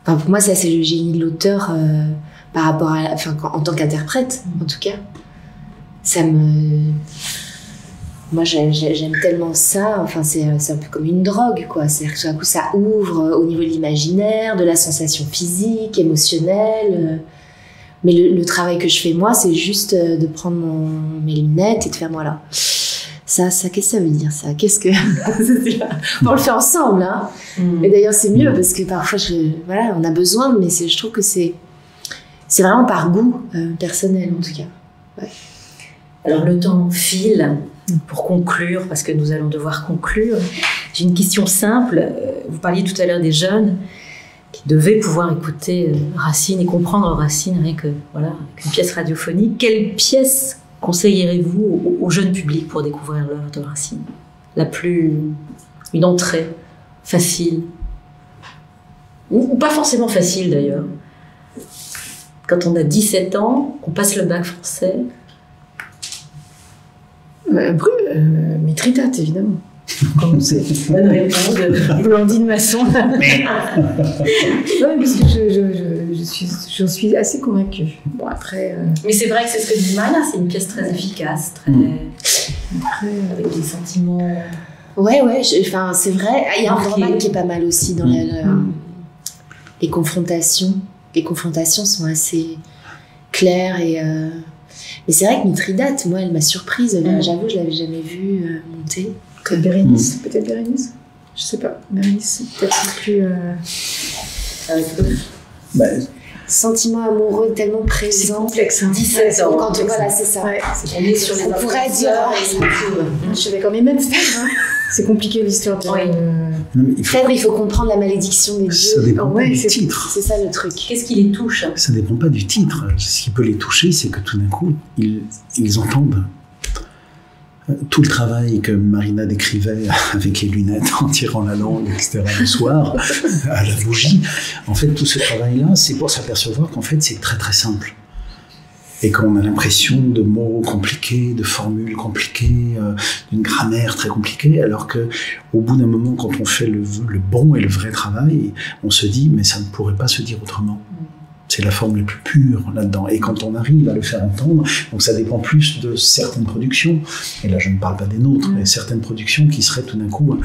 Enfin, pour moi, ça, c'est le génie de l'auteur par rapport à, en tant qu'interprète, en tout cas. Moi j'aime tellement ça, enfin c'est un peu comme une drogue, quoi. C'est-à-dire que tout d'un coup ça ouvre au niveau de l'imaginaire, de la sensation physique, émotionnelle. Mais le travail que je fais moi, c'est juste de prendre mes lunettes et de faire voilà. Ça, qu'est-ce que ça veut dire, ça? Qu'est-ce que... On le fait ensemble, hein. Et d'ailleurs c'est mieux parce que parfois on a besoin, mais je trouve que c'est vraiment par goût personnel en tout cas. Ouais. Alors le temps file pour conclure, parce que nous allons devoir conclure. J'ai une question simple. Vous parliez tout à l'heure des jeunes qui devaient pouvoir écouter Racine et comprendre Racine avec une pièce radiophonique. Quelle pièce conseillerez-vous au jeune public pour découvrir l'œuvre de Racine? Une entrée facile, ou pas forcément facile d'ailleurs. Quand on a 17 ans, qu'on passe le bac français... Mithridate, évidemment. Comment c'est? Bonne réponse de Blandine Masson. Non, mais parce que je suis assez convaincue. Bon, après. Mais c'est vrai que c'est ce que dit Mana, c'est une pièce très efficace, très. Avec des sentiments. Ouais, enfin, c'est vrai. Il y a un format qui est pas mal aussi dans les confrontations. Les confrontations sont assez claires et c'est vrai que Mithridate, moi, elle m'a surprise. J'avoue, je l'avais jamais vue monter. Bérénice, peut-être Bérénice. Je sais pas. Bérénice, peut-être plus. Sentiment amoureux tellement présent. C'est complexe. 17 ans. Quand voilà, c'est ça. Ouais, on est sur les. On pourrait dire. Je suis d'accord, mais même Phèdre, c'est compliqué l'histoire. Phèdre, il faut comprendre la malédiction des dieux. Ça dépend pas du titre. C'est ça le truc. Qu'est-ce qui les touche? Ça dépend pas du titre. Ce qui peut les toucher, c'est que tout d'un coup, ils entendent tout le travail que Marina décrivait avec les lunettes en tirant la langue, etc. le soir, à la bougie. En fait, tout ce travail-là, c'est pour s'apercevoir qu'en fait, c'est très très simple. Et qu'on a l'impression de mots compliqués, de formules compliquées, d'une grammaire très compliquée, alors que au bout d'un moment, quand on fait le bon et le vrai travail, on se dit, mais ça ne pourrait pas se dire autrement. C'est la forme la plus pure là-dedans. Et quand on arrive à le faire entendre, donc ça dépend plus de certaines productions, et là je ne parle pas des nôtres, mais certaines productions qui seraient tout d'un coup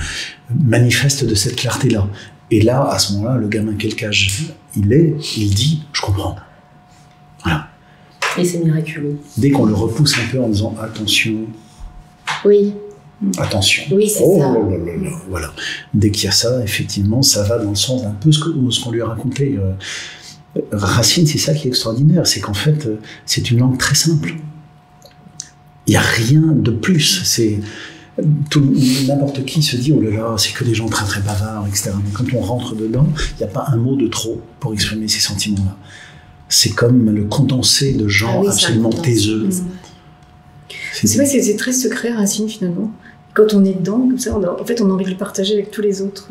manifestes de cette clarté-là. Et là, à ce moment-là, le gamin, quel âge il dit « je comprends ». Voilà. Et c'est miraculeux. Dès qu'on le repousse un peu en disant « attention ». Oui. Attention. Oui, c'est ça. Voilà. Dès qu'il y a ça, effectivement, ça va dans le sens d'un peu ce qu'on lui a raconté. Racine, c'est ça qui est extraordinaire, c'est qu'en fait, c'est une langue très simple. Il n'y a rien de plus. N'importe qui se dit, oh là là, c'est que des gens très très bavards, etc. Mais quand on rentre dedans, il n'y a pas un mot de trop pour exprimer ces sentiments-là. C'est comme le condensé de gens absolument taiseux. C'est vrai, c'est très secret, Racine, finalement. Quand on est dedans, comme ça, on a envie de le partager avec tous les autres,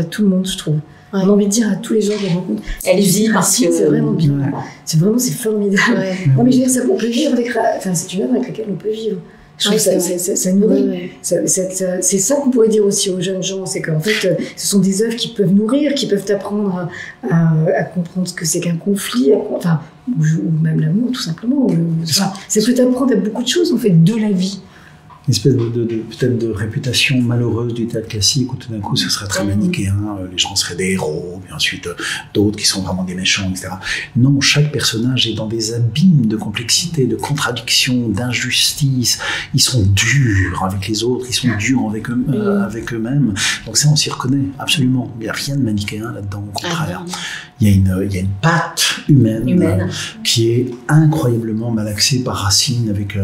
tout le monde, je trouve. Ouais. On a envie de dire à tous les gens qu'on rencontre. Elle vit parce que c'est vraiment bien. Ouais. C'est formidable. Ouais. Non, mais je veux dire, on peut vivre avec. Enfin, c'est une œuvre avec laquelle on peut vivre. Je trouve ça nourrit. Ouais. C'est ça qu'on pourrait dire aussi aux jeunes gens, c'est qu'en fait, ce sont des œuvres qui peuvent nourrir, qui peuvent t'apprendre à comprendre ce que c'est qu'un conflit, ou même l'amour, tout simplement. Ça peut t'apprendre à beaucoup de choses, en fait, de la vie. Une espèce peut-être de réputation malheureuse du théâtre classique où tout d'un coup ce serait très manichéen, les gens seraient des héros, puis ensuite d'autres qui sont vraiment des méchants, etc. Non, chaque personnage est dans des abîmes de complexité, de contradiction, d'injustice. Ils sont durs avec les autres, ils sont durs avec eux-mêmes. Donc ça, on s'y reconnaît, absolument. Il n'y a rien de manichéen là-dedans, au contraire. Il y a une patte humaine. Qui est incroyablement malaxée par Racine, avec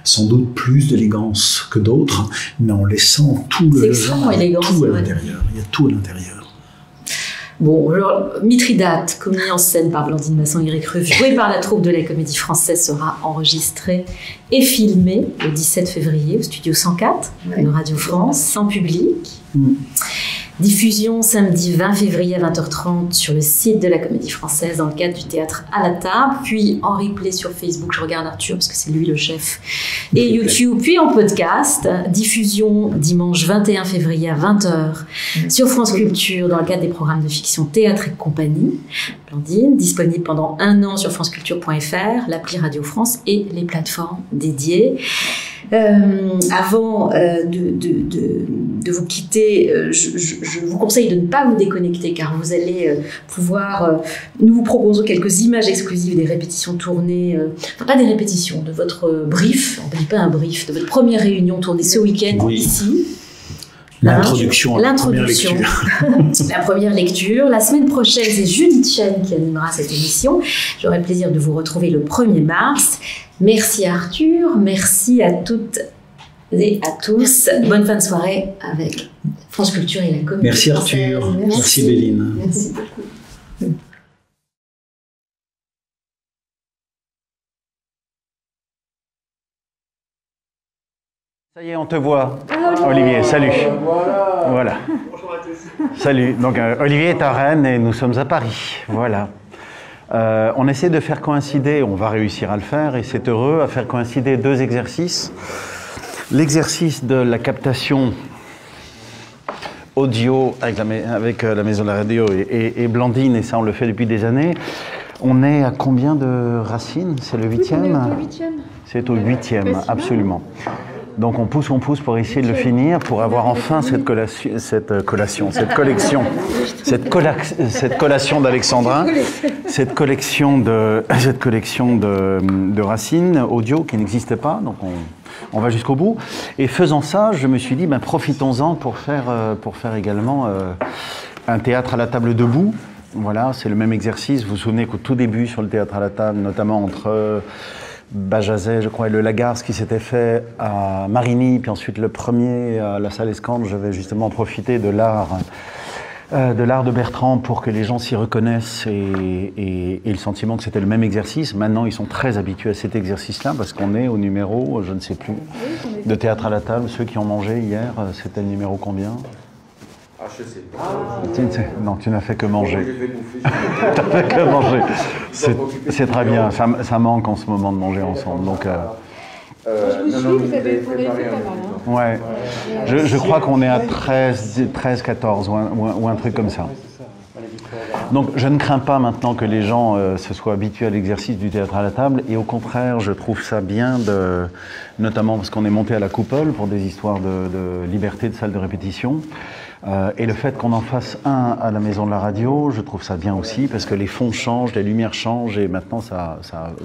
sans doute plus d'élégance que d'autres, mais on les sent tout le genre, il y a tout à l'intérieur. Il y a tout à l'intérieur. Bon, alors, Mithridate, comme mis en scène par Blandine Masson, Éric Ruf, joué par la troupe de la Comédie Française, sera enregistré et filmé le 17 février au Studio 104 de Radio France, sans public. Diffusion samedi 20 février à 20h30 sur le site de la Comédie Française dans le cadre du théâtre à la table, puis en replay sur Facebook, je regarde Arthur parce que c'est lui le chef, et YouTube, puis en podcast. Diffusion dimanche 21 février à 20h sur France Culture dans le cadre des programmes de fiction Théâtre et compagnie. Blandine, disponible pendant 1 an sur franceculture.fr, l'appli Radio France et les plateformes dédiées. Avant de vous quitter, je vous conseille de ne pas vous déconnecter car vous allez pouvoir... nous vous proposons quelques images exclusives des répétitions tournées, pas des répétitions, de votre brief, on ne dit pas un brief, de votre première réunion tournée ce week-end ici. L'introduction. La première lecture. La semaine prochaine, c'est Judith Chen qui animera cette émission. J'aurai le plaisir de vous retrouver le 1er mars. Merci Arthur, merci à toutes et à tous. Bonne fin de soirée avec France Culture et la Comédie Merci Arthur, merci Béline. Merci beaucoup. Ça y est, on te voit. Olivier, salut. Voilà. Bonjour à tous. Salut. Donc Olivier est à Rennes et nous sommes à Paris. Voilà. On essaie de faire coïncider, on va réussir à le faire et c'est heureux, à faire coïncider 2 exercices. L'exercice de la captation audio avec la Maison de la Radio et Blandine, et ça on le fait depuis des années. On est à combien de racines? C'est le 8e? C'est au 8e, absolument. Donc on pousse pour essayer de le finir, pour avoir enfin cette collation d'alexandrin, cette collection de racines audio qui n'existait pas. Donc on va jusqu'au bout. Et faisant ça, je me suis dit, ben, profitons-en pour faire également un théâtre à la table debout. Voilà, c'est le même exercice. Vous vous souvenez qu'au tout début, sur le théâtre à la table, notamment entre Bajazet, je crois, et le Lagarde, qui s'était fait à Marigny, puis ensuite le premier à la salle Escande, j'avais justement profité de l'art de Bertrand pour que les gens s'y reconnaissent et le sentiment que c'était le même exercice. Maintenant, ils sont très habitués à cet exercice-là parce qu'on est au numéro, je ne sais plus, de théâtre à la table. Ceux qui ont mangé hier, c'était le numéro combien? Ah, je sais pas. Non, tu n'as fait que manger. J'ai fait bouffer. Tu n'as fait que manger. C'est très bien. Ça manque en ce moment de manger ensemble. Donc, ouais. Je crois qu'on est à 13, 14 ou un truc comme ça. Donc je ne crains pas maintenant que les gens se soient habitués à l'exercice du théâtre à la table, et au contraire je trouve ça bien, notamment parce qu'on est monté à la Coupole pour des histoires de liberté de salle de répétition. Et le fait qu'on en fasse un à la Maison de la Radio, je trouve ça bien aussi, parce que les fonds changent, les lumières changent, et maintenant ça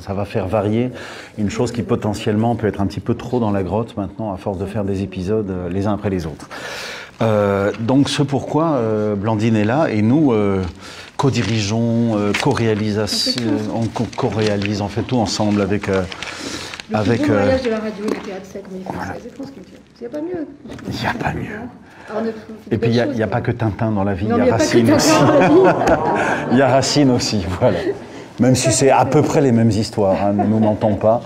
va faire varier une chose qui potentiellement peut être un petit peu trop dans la grotte maintenant, à force de faire des épisodes les uns après les autres. Donc ce pourquoi Blandine est là, et nous co-dirigeons, on co-réalise, on fait tout ensemble avec... Le voyage de la radio et du théâtre, c'est comme il fait ça, c'est France Culture. Il n'y a pas mieux. Il n'y a pas mieux. Et puis il n'y a pas que Tintin dans la vie, il y a Racine aussi. Il y a Racine aussi, voilà. Même si c'est à peu près les mêmes histoires, hein, ne nous mentons pas.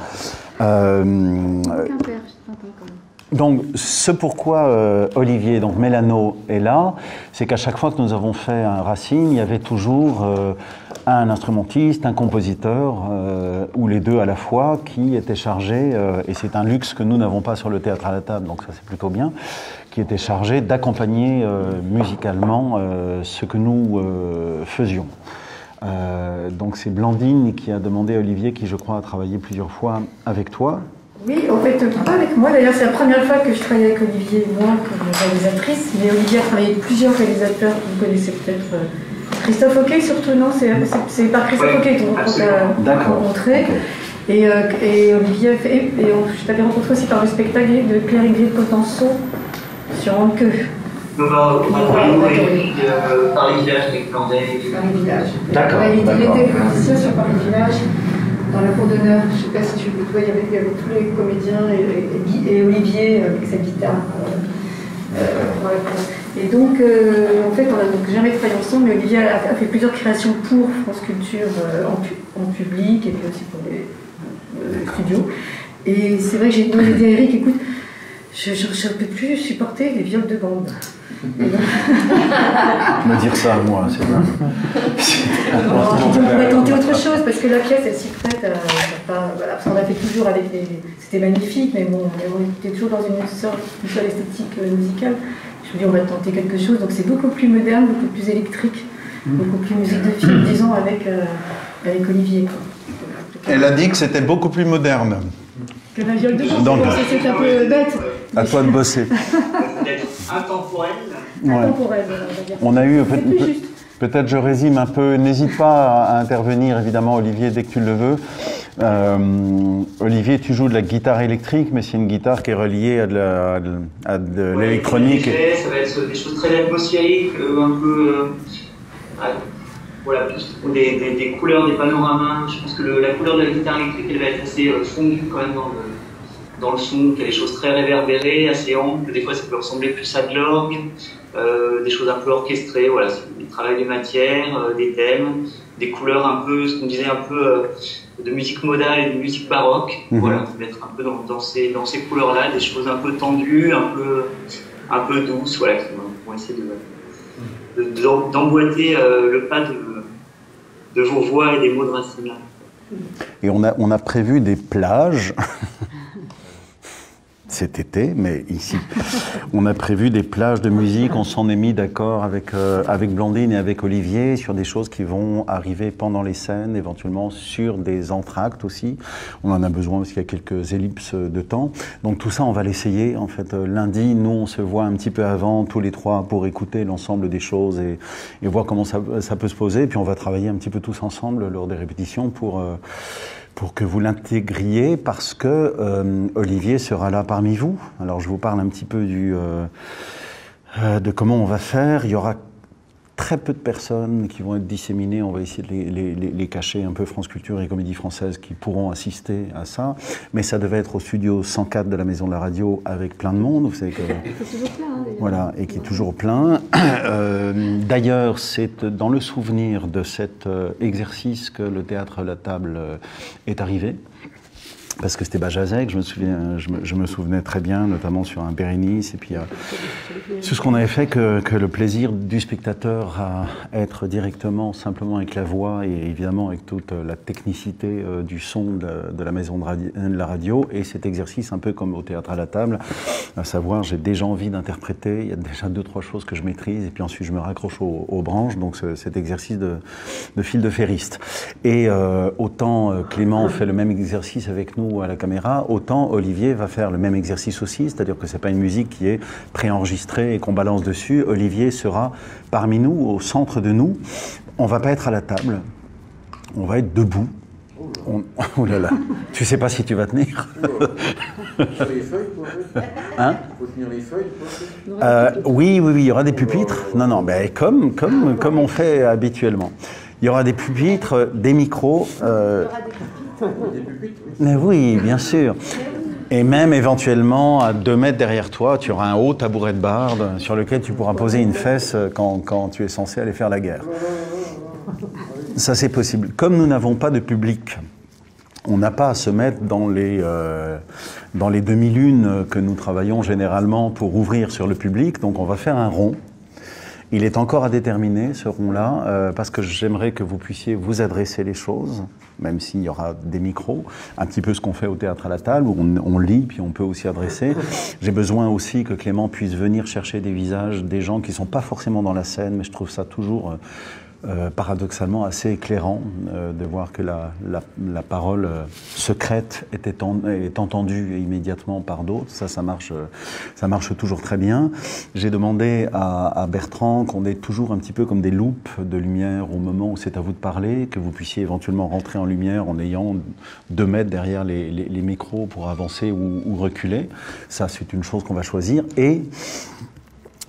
Donc, ce pourquoi Olivier, donc Mélano, est là, c'est qu'à chaque fois que nous avons fait un Racine, il y avait toujours un instrumentiste, un compositeur, ou les deux à la fois, qui étaient chargés, et c'est un luxe que nous n'avons pas sur le théâtre à la table, donc ça c'est plutôt bien, qui étaient chargés d'accompagner musicalement ce que nous faisions. Donc c'est Blandine qui a demandé à Olivier, qui je crois a travaillé plusieurs fois avec toi. Oui, en fait, pas avec moi. D'ailleurs, c'est la première fois que je travaille avec Olivier, moi, comme réalisatrice. Mais Olivier a travaillé avec plusieurs réalisateurs que vous connaissez peut-être. Christophe Hockey, surtout, non? C'est par Christophe Hockey qu'on a rencontré. Et Olivier a fait... je t'avais rencontré aussi par le spectacle de Claire Ingrid Potenceau sur Anke. Donc, Paris Village avec Blandine. Paris Village. D'accord. Il était musicien sur Paris Village. Dans la cour d'honneur, je ne sais pas si tu vois, il y avait tous les comédiens et Olivier avec sa guitare. Et donc, en fait, on n'a donc jamais travaillé ensemble, mais Olivier a fait plusieurs créations pour France Culture en public et puis aussi pour les studios. Et c'est vrai que j'ai demandé à Eric, écoute, je ne peux plus supporter les viols de bande. Me dire ça à moi, c'est bien. On pourrait tenter autre chose, parce que la pièce, elle s'y prête. Voilà, parce qu'on a fait toujours avec c'était magnifique, mais bon, on était toujours dans une seule esthétique musicale. Je me dis, on va tenter quelque chose. Donc c'est beaucoup plus moderne, beaucoup plus électrique, beaucoup plus musique de film, disons, avec Olivier. Quoi. Elle a dit que c'était beaucoup plus moderne. Que la viole de bande, c'est un peu bête. À toi de bosser. Intemporel. Ouais. Intemporel, on a eu peut-être je résume un peu, n'hésite pas à intervenir évidemment Olivier dès que tu le veux. Olivier, tu joues de la guitare électrique, mais c'est une guitare qui est reliée à de l'électronique. Ça va être des choses très atmosphériques, un peu voilà, des couleurs, des panoramas. Je pense que la couleur de la guitare électrique, elle va être assez fondue quand même dans le son, qu'il y a des choses très réverbérées, assez amples, des fois ça peut ressembler plus à de l'orgue, des choses un peu orchestrées, voilà, c'est du travail des matières, des thèmes, des couleurs un peu, ce qu'on disait un peu de musique modale et de musique baroque, voilà, mettre un peu dans ces couleurs-là, des choses un peu tendues, un peu douces, voilà, pour essayer d'emboîter le pas de vos voix et des mots de Racine là. Et on a prévu des plages. cet été, mais ici, on a prévu des plages de musique. On s'en est mis d'accord avec Blandine et avec Olivier sur des choses qui vont arriver pendant les scènes, éventuellement sur des entr'actes aussi. On en a besoin parce qu'il y a quelques ellipses de temps. Donc tout ça, on va l'essayer. En fait, lundi, nous, on se voit un petit peu avant, tous les trois, pour écouter l'ensemble des choses et voir comment ça peut se poser. Et puis on va travailler un petit peu tous ensemble lors des répétitions pour que vous l'intégriez, parce que Olivier sera là parmi vous. Alors je vous parle un petit peu de comment on va faire. Il y aura très peu de personnes qui vont être disséminées. On va essayer de les cacher un peu, France Culture et Comédie Française, qui pourront assister à ça. Mais ça devait être au studio 104 de la Maison de la Radio avec plein de monde. Vous savez que c'est toujours plein. Hein, voilà, et qui est toujours plein. D'ailleurs, c'est dans le souvenir de cet exercice que le théâtre à la table est arrivé. Parce que c'était Bajazek, je me souvenais très bien, notamment sur un Bérénice, et puis c'est ce qu'on avait fait que le plaisir du spectateur à être directement, simplement avec la voix et évidemment avec toute la technicité du son de la maison de la radio, et cet exercice un peu comme au théâtre à la table, à savoir j'ai déjà envie d'interpréter, il y a déjà 2-3 choses que je maîtrise, et puis ensuite je me raccroche aux branches, donc cet exercice de fil de ferriste. Et autant Clément fait le même exercice avec nous à la caméra, autant Olivier va faire le même exercice aussi, c'est-à-dire que c'est pas une musique qui est préenregistrée et qu'on balance dessus. Olivier sera parmi nous, au centre de nous. On va pas être à la table, on va être debout. Oh là là, tu sais pas si tu vas tenir. Les feuilles, quoi, en fait. Hein? Faut tenir les feuilles, quoi. Oui, il y aura des pupitres. Non, mais comme on fait habituellement. Il y aura des pupitres, des micros. Des pupitres, oui. Mais oui, bien sûr. Et même éventuellement, à 2 mètres derrière toi, tu auras un haut tabouret de barde sur lequel tu pourras poser une fesse quand tu es censé aller faire la guerre. Ça, c'est possible. Comme nous n'avons pas de public, on n'a pas à se mettre dans les demi-lunes que nous travaillons généralement pour ouvrir sur le public. Donc on va faire un rond. Il est encore à déterminer, ce rond-là, parce que j'aimerais que vous puissiez vous adresser les choses, même s'il y aura des micros, un petit peu ce qu'on fait au théâtre à la table, où on lit, puis on peut aussi adresser. J'ai besoin aussi que Clément puisse venir chercher des visages, des gens qui ne sont pas forcément dans la scène, mais je trouve ça toujours paradoxalement assez éclairant de voir que la parole secrète est entendue immédiatement par d'autres. Ça marche toujours très bien. J'ai demandé à Bertrand qu'on ait toujours un petit peu comme des loupes de lumière au moment où c'est à vous de parler, que vous puissiez éventuellement rentrer en lumière en ayant 2 mètres derrière les micros pour avancer ou reculer. Ça, c'est une chose qu'on va choisir. Et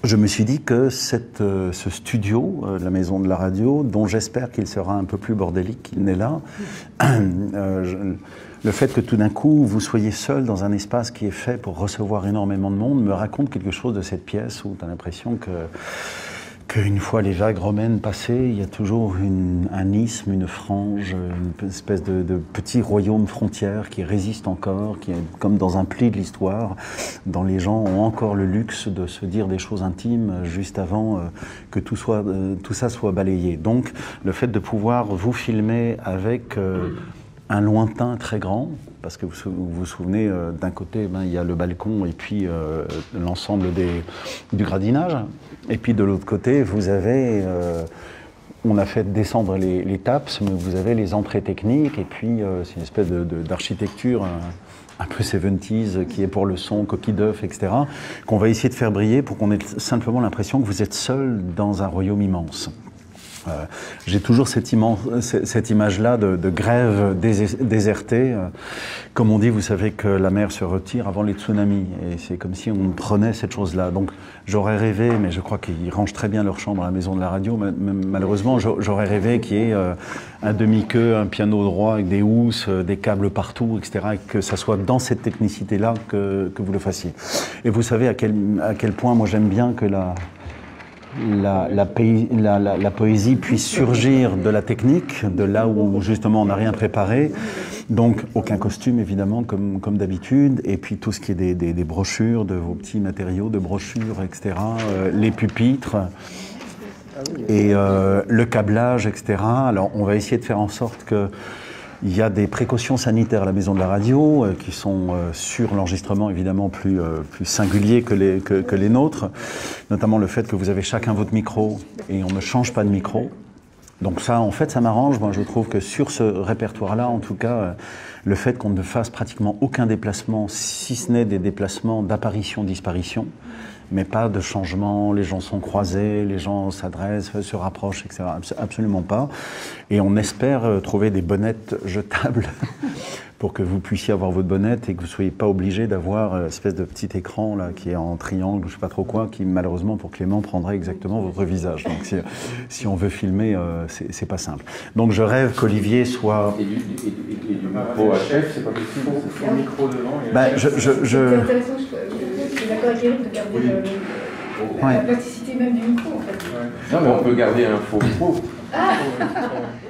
je me suis dit que ce studio, la Maison de la Radio, dont j'espère qu'il sera un peu plus bordélique qu'il n'est là, le fait que tout d'un coup vous soyez seul dans un espace qui est fait pour recevoir énormément de monde me raconte quelque chose de cette pièce où tu as l'impression qu'une fois les vagues romaines passées, il y a toujours un isthme, une frange, une espèce de petit royaume frontière qui résiste encore, qui est comme dans un pli de l'histoire, dont les gens ont encore le luxe de se dire des choses intimes juste avant que tout ça soit balayé. Donc le fait de pouvoir vous filmer avec un lointain très grand, parce que vous vous souvenez, d'un côté, il y a le balcon et puis l'ensemble du gradinage. Et puis de l'autre côté, vous avez, on a fait descendre les taps, mais vous avez les entrées techniques, et puis c'est une espèce d'architecture un peu 70s qui est pour le son, coquille d'œuf, etc., qu'on va essayer de faire briller pour qu'on ait simplement l'impression que vous êtes seul dans un royaume immense. J'ai toujours cette image-là de grève désertée. Comme on dit, vous savez que la mer se retire avant les tsunamis. Et c'est comme si on prenait cette chose-là. Donc j'aurais rêvé, mais je crois qu'ils rangent très bien leur chambre à la Maison de la Radio. Malheureusement, j'aurais rêvé qu'il y ait un demi-queue, un piano droit avec des housses, des câbles partout, etc. Et que ça soit dans cette technicité-là que vous le fassiez. Et vous savez à quel point moi j'aime bien que la poésie puisse surgir de la technique, de là où justement on n'a rien préparé. Donc aucun costume évidemment comme d'habitude, et puis tout ce qui est des brochures, de vos petits matériaux de brochures, etc., les pupitres et le câblage, etc. Alors on va essayer de faire en sorte que Il y a des précautions sanitaires à la Maison de la Radio qui sont sur l'enregistrement évidemment plus singuliers que les nôtres, notamment le fait que vous avez chacun votre micro et on ne change pas de micro. Donc ça, en fait, ça m'arrange. Moi, je trouve que sur ce répertoire-là, en tout cas, le fait qu'on ne fasse pratiquement aucun déplacement, si ce n'est des déplacements d'apparition-disparition, mais pas de changement, les gens sont croisés, les gens s'adressent, se rapprochent, etc. Absolument pas. Et on espère trouver des bonnettes jetables pour que vous puissiez avoir votre bonnette et que vous ne soyez pas obligé d'avoir une espèce de petit écran là, qui est en triangle, je ne sais pas trop quoi, qui malheureusement pour Clément prendrait exactement votre visage. Donc si on veut filmer, c'est pas simple. Donc je rêve qu'Olivier soit... Et du micro HF, c'est pas possible, c'est son micro devant. C'est intéressant, je suis d'accord avec Eric de garder la plasticité même du micro en fait. Non mais on peut garder un faux micro.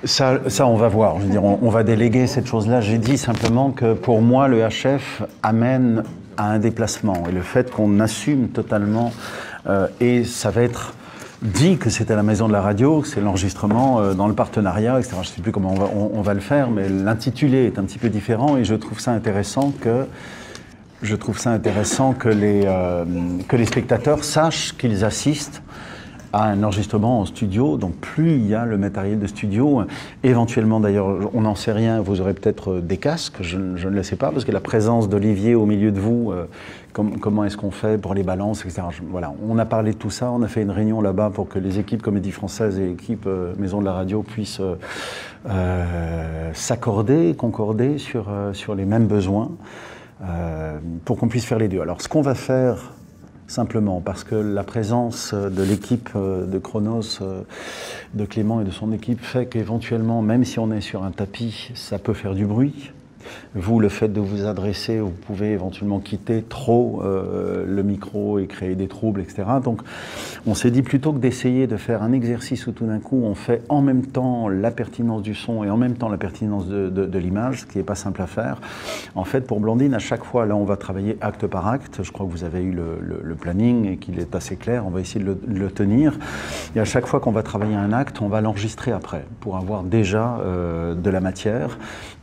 Ça, on va voir. Je veux dire, on va déléguer cette chose-là. J'ai dit simplement que pour moi, le HF amène à un déplacement. Et le fait qu'on assume totalement, et ça va être dit que c'est à la Maison de la Radio, que c'est l'enregistrement dans le partenariat, etc. Je ne sais plus comment on va le faire, mais l'intitulé est un petit peu différent et je trouve ça intéressant que les spectateurs sachent qu'ils assistent à un enregistrement en studio. Donc plus il y a le matériel de studio, éventuellement d'ailleurs, on n'en sait rien, vous aurez peut-être des casques, je ne le sais pas, parce que la présence d'Olivier au milieu de vous, comment est-ce qu'on fait pour les balances, etc. Voilà, on a parlé de tout ça, on a fait une réunion là-bas pour que les équipes Comédie Française et l'équipe Maison de la Radio puissent s'accorder, concorder sur les mêmes besoins, pour qu'on puisse faire les deux. Alors ce qu'on va faire simplement, parce que la présence de l'équipe de Chronos, de Clément et de son équipe fait qu'éventuellement, même si on est sur un tapis, ça peut faire du bruit. Vous, le fait de vous adresser, vous pouvez éventuellement quitter trop le micro et créer des troubles, etc. Donc, on s'est dit plutôt que d'essayer de faire un exercice où tout d'un coup, on fait en même temps la pertinence du son et en même temps la pertinence de l'image, ce qui n'est pas simple à faire. En fait, pour Blandine, à chaque fois, là, on va travailler acte par acte. Je crois que vous avez eu le planning et qu'il est assez clair. On va essayer de le tenir. Et à chaque fois qu'on va travailler un acte, on va l'enregistrer après pour avoir déjà de la matière.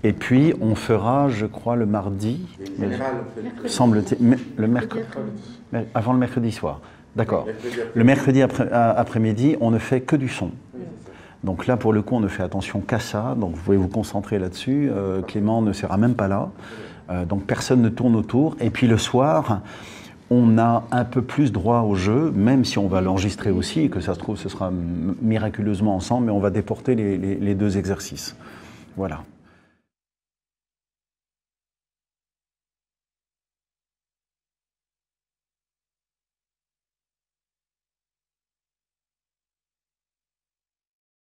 Et puis, on fera, je crois, le mardi, semble-t-il, le mercredi, avant le mercredi soir. D'accord. Le mercredi après-midi, on ne fait que du son. Donc là, pour le coup, on ne fait attention qu'à ça. Donc vous pouvez vous concentrer là-dessus. Clément ne sera même pas là. Donc personne ne tourne autour. Et puis le soir, on a un peu plus droit au jeu, même si on va l'enregistrer aussi, et que ça se trouve, ce sera miraculeusement ensemble, mais on va déporter les deux exercices. Voilà.